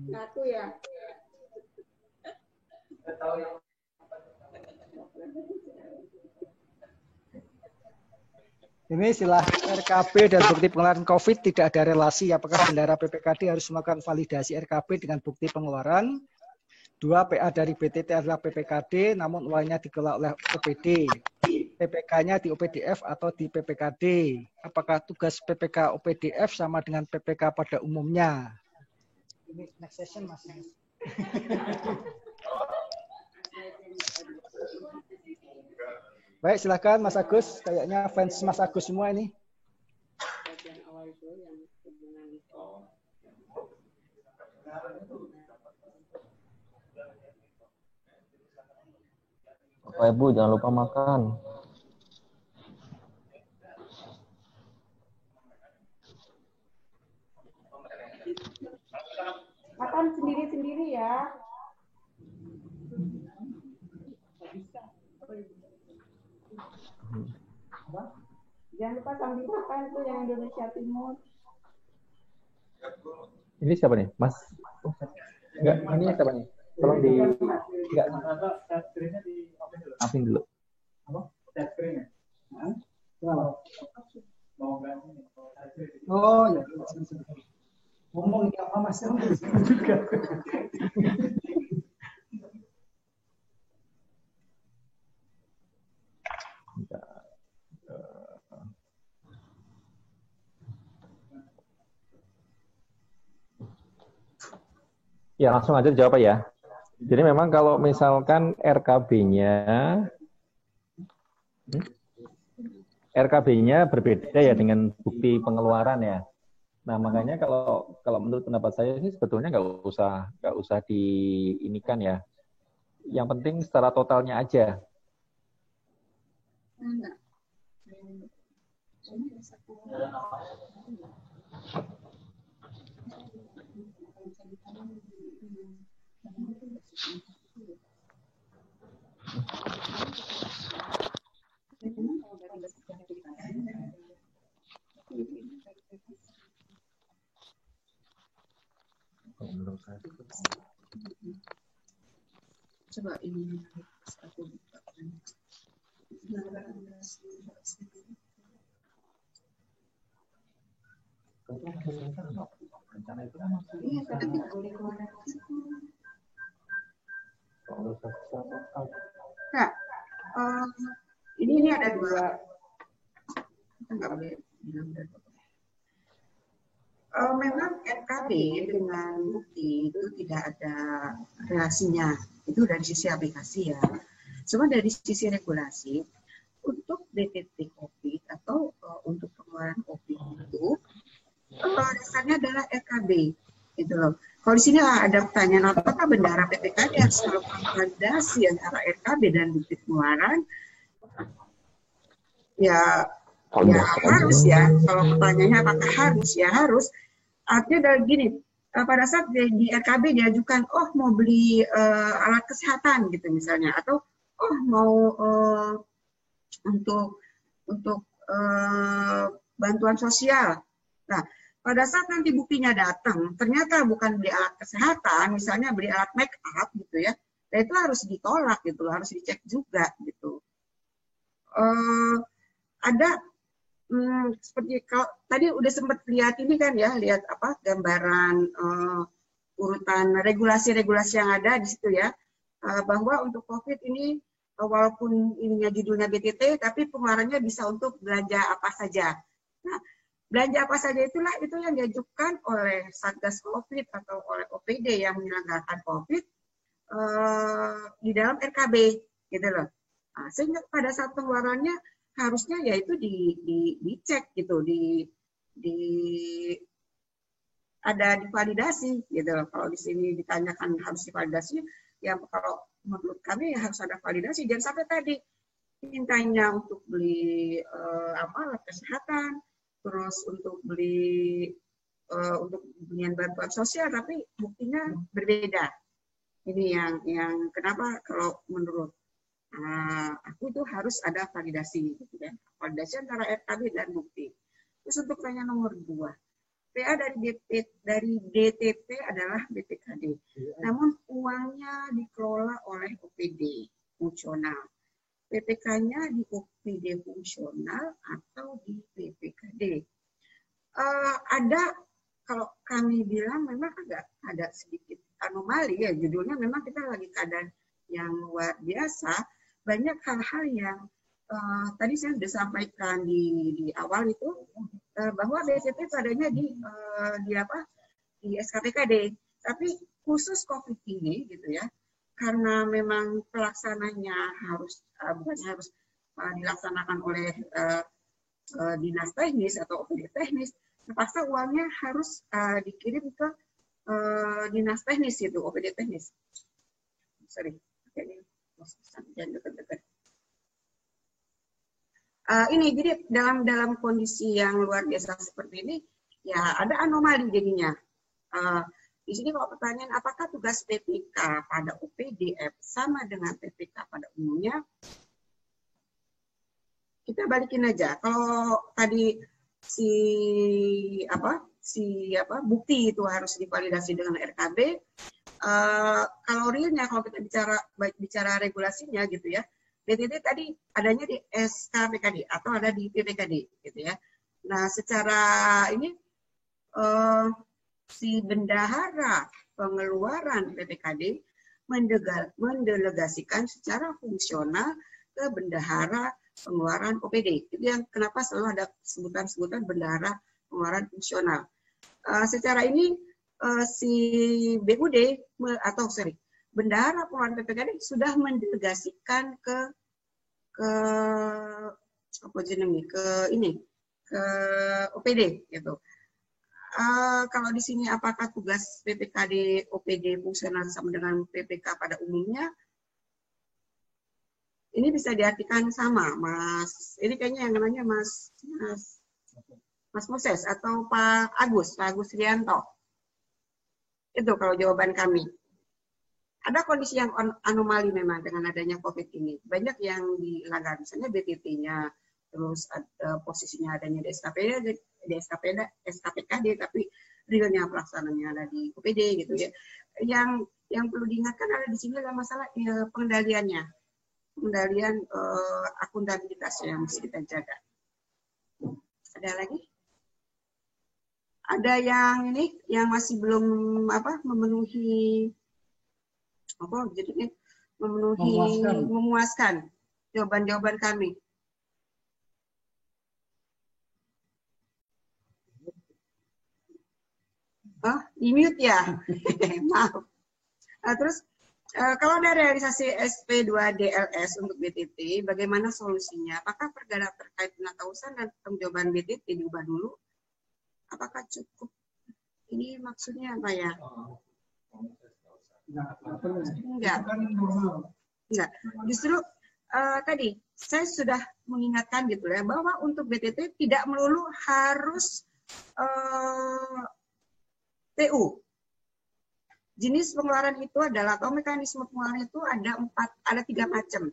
Satu ya. Ini istilah RKB dan bukti pengeluaran COVID tidak ada relasi. Apakah bendahara PPKD harus melakukan validasi RKB dengan bukti pengeluaran? 2, PA dari BTT adalah PPKD, namun uangnya dikelola oleh OPD. PPK-nya di OPDF atau di PPKD. Apakah tugas PPK OPDF sama dengan PPK pada umumnya? Ini next session Mas. Baik, silakan Mas Agus. Kayaknya fans Mas Agus semua ini. Bapak Ibu jangan lupa makan. Makan sendiri-sendiri ya. Jangan lupa sambil makan tuh yang Indonesia Timur. Ini siapa nih, Mas? Enggak, ini siapa nih? Tolong di enggak. Apin dulu. Apa? Oh ya. Ngomong ini apa Mas? Ya, langsung aja dijawab ya. Jadi memang kalau misalkan RKB-nya berbeda ya dengan bukti pengeluaran ya. Nah, makanya kalau menurut pendapat saya sih sebetulnya nggak usah diinikan ya. Yang penting secara totalnya aja. Coba ini aku Kak, ini ada dua. Kita nggak boleh bilang Memang RKB dengan bukti itu tidak ada relasinya. Itu dari sisi aplikasi ya. Cuma dari sisi regulasi, untuk DTT COVID atau untuk pengeluaran COVID itu dasarnya adalah RKB, gitu loh. Kalau di sini ada pertanyaan apakah bendahara PPKD harus melakukan validasi antara RKB dan bukti pengeluaran? Ya harus ya. Kalau pertanyaannya apakah harus? Ya harus. Artinya dari gini, pada saat di RKB diajukan, oh mau beli alat kesehatan gitu misalnya, atau oh mau untuk bantuan sosial. Nah, pada saat nanti buktinya datang, ternyata bukan beli alat kesehatan, misalnya beli alat make up gitu ya, nah itu harus ditolak gitu, harus dicek juga gitu. Ada seperti kalau tadi udah sempat lihat ini kan ya, lihat apa gambaran urutan regulasi-regulasi yang ada di situ ya, bahwa untuk COVID ini walaupun ininya judulnya BTT, tapi pengeluarannya bisa untuk belanja apa saja. Nah, belanja apa saja itu yang diajukan oleh Satgas COVID atau oleh OPD yang menyelenggarakan COVID di dalam RKB, gitu loh. Nah, sehingga pada saat pengeluarannya harusnya yaitu dicek gitu, ada divalidasi gitu. Kalau di sini ditanyakan harus divalidasi, ya kalau menurut kami ya harus ada validasi. Jangan sampai tadi mintanya untuk beli alat kesehatan, terus untuk beli untuk pembelian bantuan sosial, tapi buktinya berbeda. Ini yang kenapa kalau menurut aku itu harus ada validasi, gitu ya. Validasi antara RKB dan bukti. Terus untuk pertanyaan nomor 2, PA dari DTT adalah BPKD. Namun uangnya dikelola oleh OPD fungsional. PPK-nya di OPD fungsional atau di BPKD. Ada, kalau kami bilang memang agak sedikit anomali ya, judulnya memang kita lagi keadaan yang luar biasa. Banyak hal-hal yang tadi saya sudah sampaikan di awal itu, bahwa BTT adanya di SKPKD, tapi khusus COVID ini gitu ya, karena memang pelaksananya harus dilaksanakan oleh dinas teknis atau OPD teknis, terpaksa uangnya harus dikirim ke dinas teknis itu, OPD teknis. Sorry, jangan dekat-dekat. Ini jadi dalam kondisi yang luar biasa seperti ini, ya ada anomali jadinya. Di sini kalau pertanyaan apakah tugas PPK pada OPDF sama dengan PPK pada umumnya, kita balikin aja. Kalau tadi bukti itu harus divalidasi dengan RKB. Kalau realnya, kalau kita bicara regulasinya gitu ya, BTT tadi adanya di SKPKD atau ada di PPKD gitu ya. Nah, secara ini si bendahara pengeluaran PPKD mendelegasikan secara fungsional ke bendahara pengeluaran OPD. Itu yang kenapa selalu ada sebutan-sebutan bendahara pengeluaran fungsional. Secara ini si BUD bendahara pengeluaran PPKD sudah mendelegasikan ke OPD gitu. Kalau di sini apakah tugas PPKD OPD fungsional sama dengan PPK pada umumnya? Ini bisa diartikan sama, Mas. Ini kayaknya yang namanya Mas Moses atau Pak Agus Rianto. Itu kalau jawaban kami. Ada kondisi yang anomali memang dengan adanya COVID ini. Banyak yang dilanggar, misalnya BTT-nya, terus posisinya adanya di SKPKD, tapi realnya pelaksananya ada di OPD gitu ya. Yang perlu diingatkan ada di sini adalah masalah pengendaliannya. Pengendalian akuntabilitas yang mesti kita jaga. Ada lagi? Ada yang ini yang masih belum memenuhi memuaskan jawaban-jawaban kami. Oh, di-mute ya? Maaf. Terus, kalau ada realisasi SP2DLS untuk BTT, bagaimana solusinya? Apakah perkara terkait penata usaha dan pertanggungjawaban BTT diubah dulu? Apakah cukup? Ini maksudnya apa ya? Enggak. Justru tadi saya sudah mengingatkan gitu ya, bahwa untuk BTT tidak melulu harus TU. Jenis pengeluaran itu adalah, atau mekanisme pengeluaran itu ada 3 macam.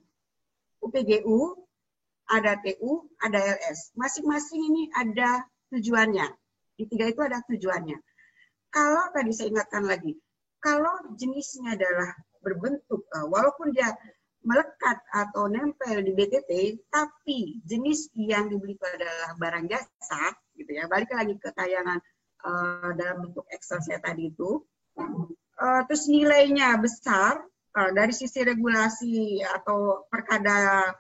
UPGU, ada TU, ada LS. Masing-masing ini ada tujuannya. Di 3 itu ada tujuannya. Kalau tadi saya ingatkan lagi, kalau jenisnya adalah berbentuk, walaupun dia melekat atau nempel di BTT, tapi jenis yang dibeli itu adalah barang jasa, gitu ya. Balik lagi ke tayangan dalam bentuk Excel saya tadi itu. Terus nilainya besar dari sisi regulasi atau perkada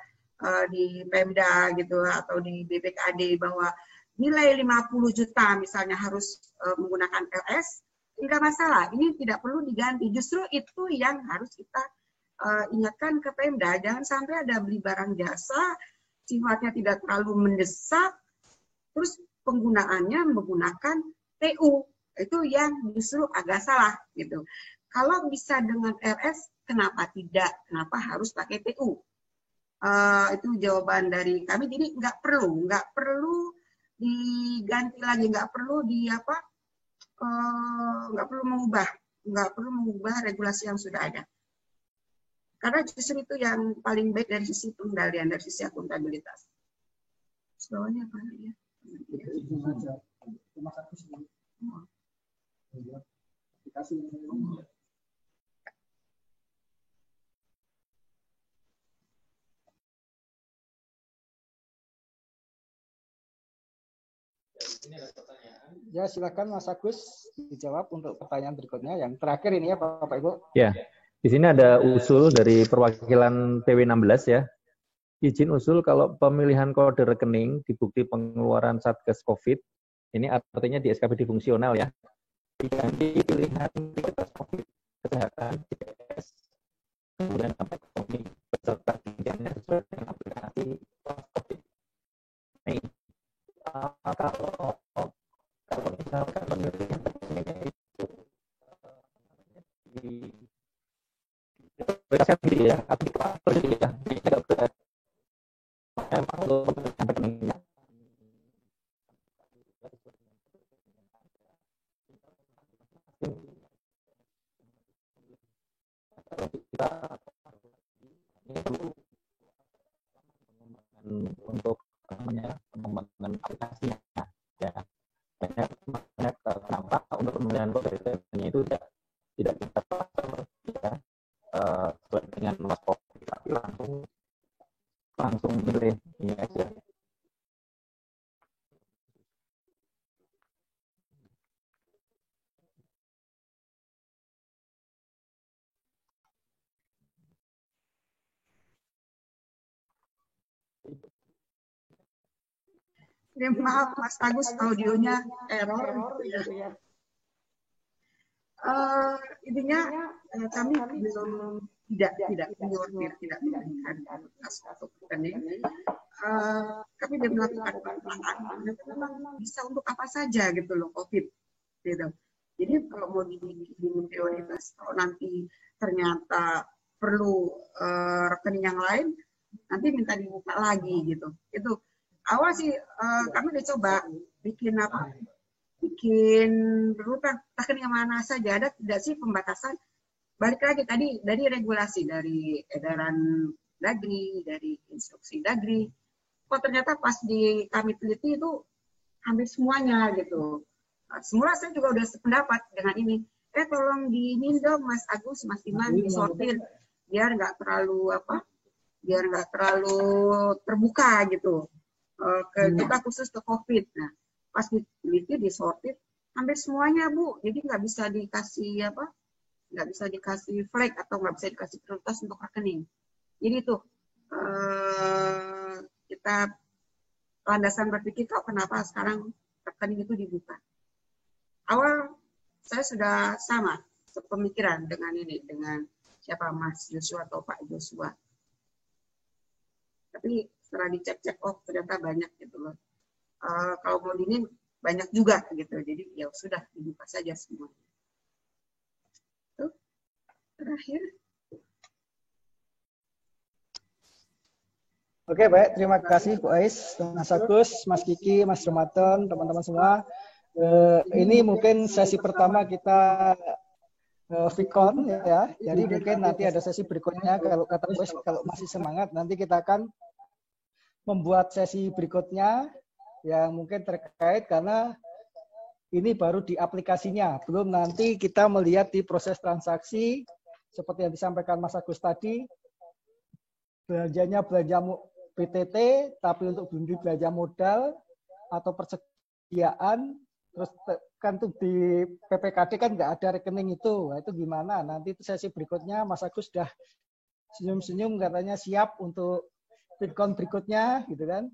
di Pemda gitu atau di BPKD bahwa nilai 50 juta misalnya harus menggunakan LS, tidak masalah. Ini tidak perlu diganti. Justru itu yang harus kita ingatkan ke Pemda. Jangan sampai ada beli barang jasa, sifatnya tidak terlalu mendesak, terus penggunaannya menggunakan TU. Itu yang justru agak salah gitu. Kalau bisa dengan LS, kenapa tidak? Kenapa harus pakai TU? Itu jawaban dari kami. Jadi nggak perlu diganti lagi, nggak perlu nggak perlu mengubah regulasi yang sudah ada. Karena justru itu yang paling baik dari sisi pengendalian, dari sisi akuntabilitas. Soalnya apa ya? Ya, silakan Mas Agus dijawab untuk pertanyaan berikutnya. Yang terakhir ini ya Bapak Ibu. Ya, di sini ada usul dari perwakilan PW16 ya. Izin usul kalau pemilihan kode rekening di bukti pengeluaran Satgas COVID, ini artinya di SKPD fungsional ya. Diganti pilihan Satgas COVID, kesehatan, CPS, kemudian sampai ekonomi, beserta tinjauannya sesuai dengan aplikasi COVID. Nah, kalau misalkan pemilihan rekeningnya itu diberikan sendiri ya, atau diklaper gitu ya, ini agak berat. Memang untuk pemilihan rekeningnya kita untuk pengembangan aplikasinya ya. Kenapa untuk pemilihan kode rekeningnya itu tidak kita ya, sesuai dengan mas COVID, tapi langsung pilih ini aja. Ya, maaf Mas Agus, audionya error gitu ya. Intinya kami belum tidak menyortir, tidak memberikan untuk rekening. Kami sudah melakukan pemetaan, memang bisa untuk apa saja gitu loh COVID gitu. Jadi kalau mau dibikin prioritas, kalau nanti ternyata perlu rekening yang lain, nanti minta dibuka lagi gitu. Itu awal sih kami udah coba bikin rekening mana saja, ada tidak sih pembatasan. Balik lagi tadi dari regulasi, dari edaran Dagri, dari instruksi Dagri. Kok ternyata pas kami teliti itu hampir semuanya gitu. Semula saya juga udah sependapat dengan ini. Tolong diinin dong Mas Agus, Mas Iman, disortir biar nggak terlalu biar nggak terlalu terbuka gitu. Kita khusus ke COVID. Nah, pas diteliti, disortir, hampir semuanya Bu. Jadi nggak bisa dikasih nggak bisa dikasih flag atau nggak bisa dikasih prioritas untuk rekening. Jadi itu kita landasan berpikir kok kenapa sekarang rekening itu dibuka. Awal saya sudah sama sepemikiran dengan ini, dengan siapa Mas Joshua atau Pak Joshua. Tapi setelah dicek-cek, oh ternyata banyak gitu loh. Kalau mau ini banyak juga gitu, jadi ya sudah dibuka saja semua. Tuh, terakhir. Oke, baik. Terima kasih Bu Ais, Mas Agus, Mas Kiki, Mas Ramadan, teman-teman semua. Ini mungkin sesi pertama kita Vicon ya. Jadi mungkin nanti ada sesi berikutnya. Kalau kata Bu Ais, kalau masih semangat, nanti kita akan membuat sesi berikutnya yang mungkin terkait karena ini baru di aplikasinya. Belum nanti kita melihat di proses transaksi seperti yang disampaikan Mas Agus tadi. Belanjanya belanja PTT, tapi untuk belanja modal atau persediaan, terus kan tuh di PPKD kan nggak ada rekening itu. Nah, itu gimana? Nanti itu sesi berikutnya Mas Agus sudah senyum-senyum katanya siap untuk Bitcoin berikutnya, gitu kan?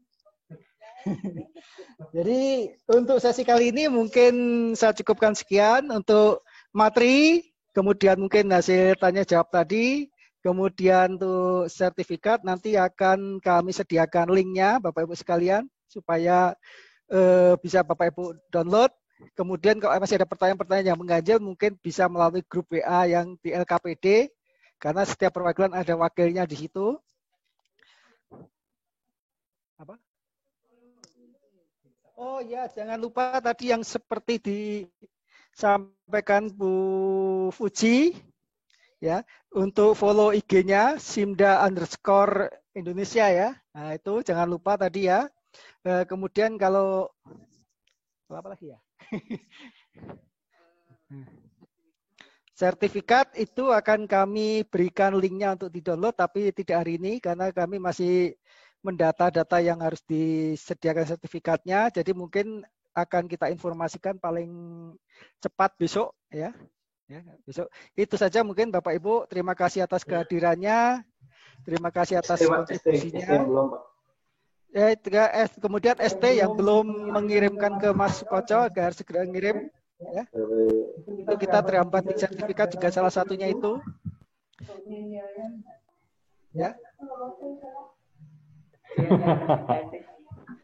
Jadi untuk sesi kali ini mungkin saya cukupkan sekian untuk materi, kemudian mungkin hasil tanya jawab tadi. Kemudian untuk sertifikat nanti akan kami sediakan linknya Bapak Ibu sekalian supaya bisa Bapak Ibu download. Kemudian kalau masih ada pertanyaan-pertanyaan yang mengganjal mungkin bisa melalui grup WA yang di LKPD karena setiap perwakilan ada wakilnya di situ. Apa? Oh ya, jangan lupa tadi yang seperti disampaikan Bu Fuji. Ya, untuk follow IG-nya Simda_Indonesia ya. Nah, itu jangan lupa tadi ya. Kemudian kalau apa lagi ya? Sertifikat itu akan kami berikan linknya untuk di-download, tapi tidak hari ini karena kami masih mendata data yang harus disediakan sertifikatnya. Jadi mungkin akan kita informasikan paling cepat besok ya. Ya, besok itu saja mungkin Bapak Ibu, terima kasih atas kehadirannya, terima kasih atas kontribusinya. Kemudian ST yang belum mengirimkan ke Mas Koco agar segera ngirim, ya. Itu kita terhambat di sertifikat juga salah satunya itu. Ya.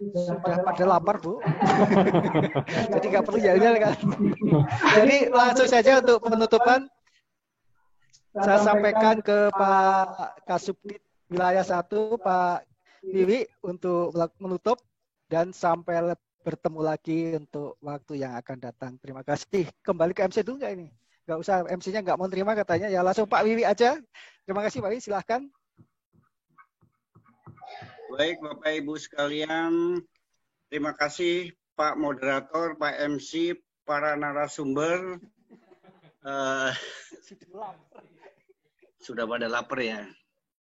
Sudah pada lapar Bu, jadi nggak perlu jalan-jalan kan. Jadi langsung saja untuk penutupan saya sampaikan ke Pak Kasubdit Wilayah 1 Pak Wiwi untuk menutup dan sampai bertemu lagi untuk waktu yang akan datang. Terima kasih. Kembali ke MC dulu nggak ini? Nggak usah, MC-nya nggak mau terima katanya. Ya langsung Pak Wiwi aja. Terima kasih Pak Wiwi, silahkan. Baik Bapak Ibu sekalian, terima kasih Pak Moderator, Pak MC, para narasumber. Sudah pada lapar ya.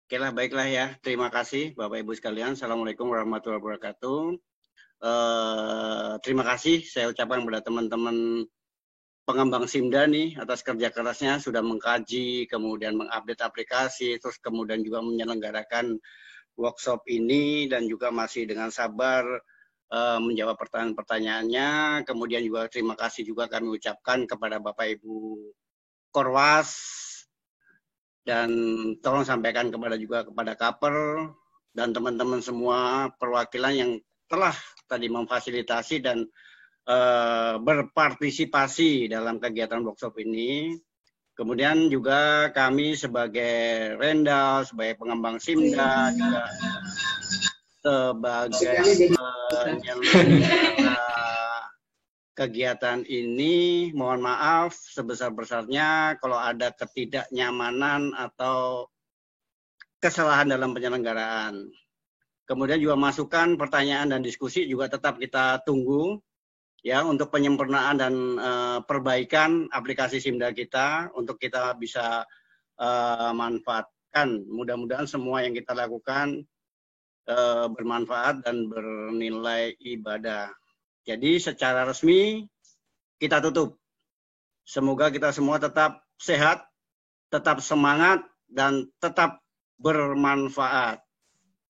Oke lah, baiklah ya. Terima kasih Bapak Ibu sekalian. Assalamualaikum warahmatullahi wabarakatuh. Terima kasih saya ucapkan kepada teman-teman pengembang Simda nih atas kerja kerasnya sudah mengkaji, kemudian mengupdate aplikasi, terus kemudian juga menyelenggarakan workshop ini dan juga masih dengan sabar menjawab pertanyaan-pertanyaannya. Kemudian juga terima kasih juga kami ucapkan kepada Bapak Ibu Korwas dan tolong sampaikan juga kepada Kaper dan teman-teman semua perwakilan yang telah tadi memfasilitasi dan berpartisipasi dalam kegiatan workshop ini. Kemudian juga kami sebagai Rendal, sebagai pengembang Simda, juga sebagai penyelenggara kegiatan ini, mohon maaf sebesar-besarnya kalau ada ketidaknyamanan atau kesalahan dalam penyelenggaraan. Kemudian juga masukan, pertanyaan, dan diskusi juga tetap kita tunggu. Ya, untuk penyempurnaan dan perbaikan aplikasi Simda kita untuk kita bisa manfaatkan. Mudah-mudahan semua yang kita lakukan bermanfaat dan bernilai ibadah. Jadi secara resmi kita tutup. Semoga kita semua tetap sehat, tetap semangat, dan tetap bermanfaat.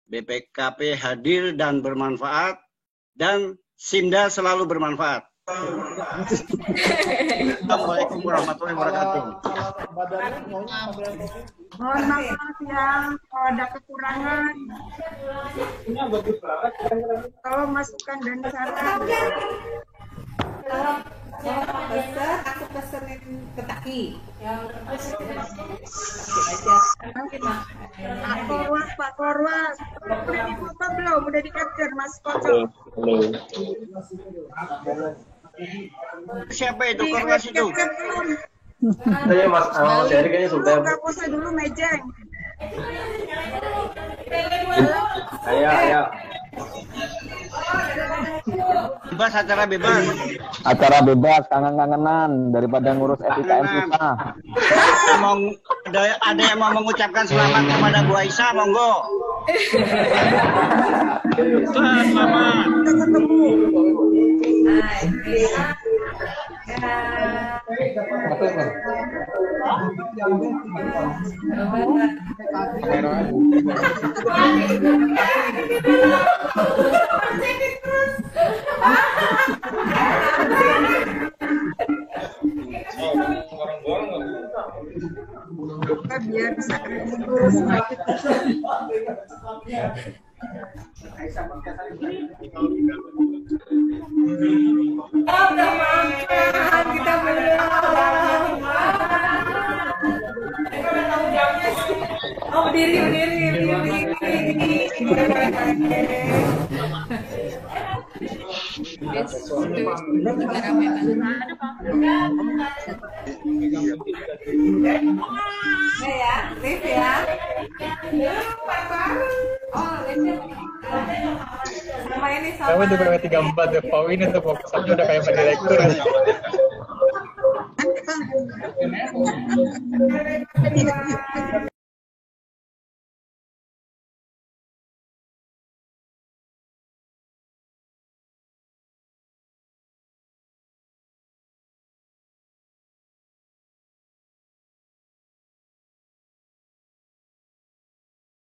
BPKP hadir dan bermanfaat, dan Simda selalu bermanfaat. Assalamualaikum warahmatullahi wabarakatuh. Mohon maaf ya kalau ada kekurangan. Tolong masukkan dan saran. Kalau Pak Besar, aku pesenin ketaki. Pak Korwas. Udah difoto belum? Udah di-capture Mas Kocok? Siapa itu Korwas itu? Saya Mas Heri kayaknya sudah. Buka pose dulu Mejeng. Ayo. Bebas, acara bebas. Acara bebas, kangen-kangenan daripada ngurus SIKM susah. Ada yang mau mengucapkan selamat kepada Bu Aisyah, monggo. Selamat. Biar bisa terus. Udah makan, kita belum. Oh, berdiri. Ya, lift ya. Oh, lift. Sama ini sama. Kamu di BW 34 The Pow ini tuh fokusannya udah kayak direktur.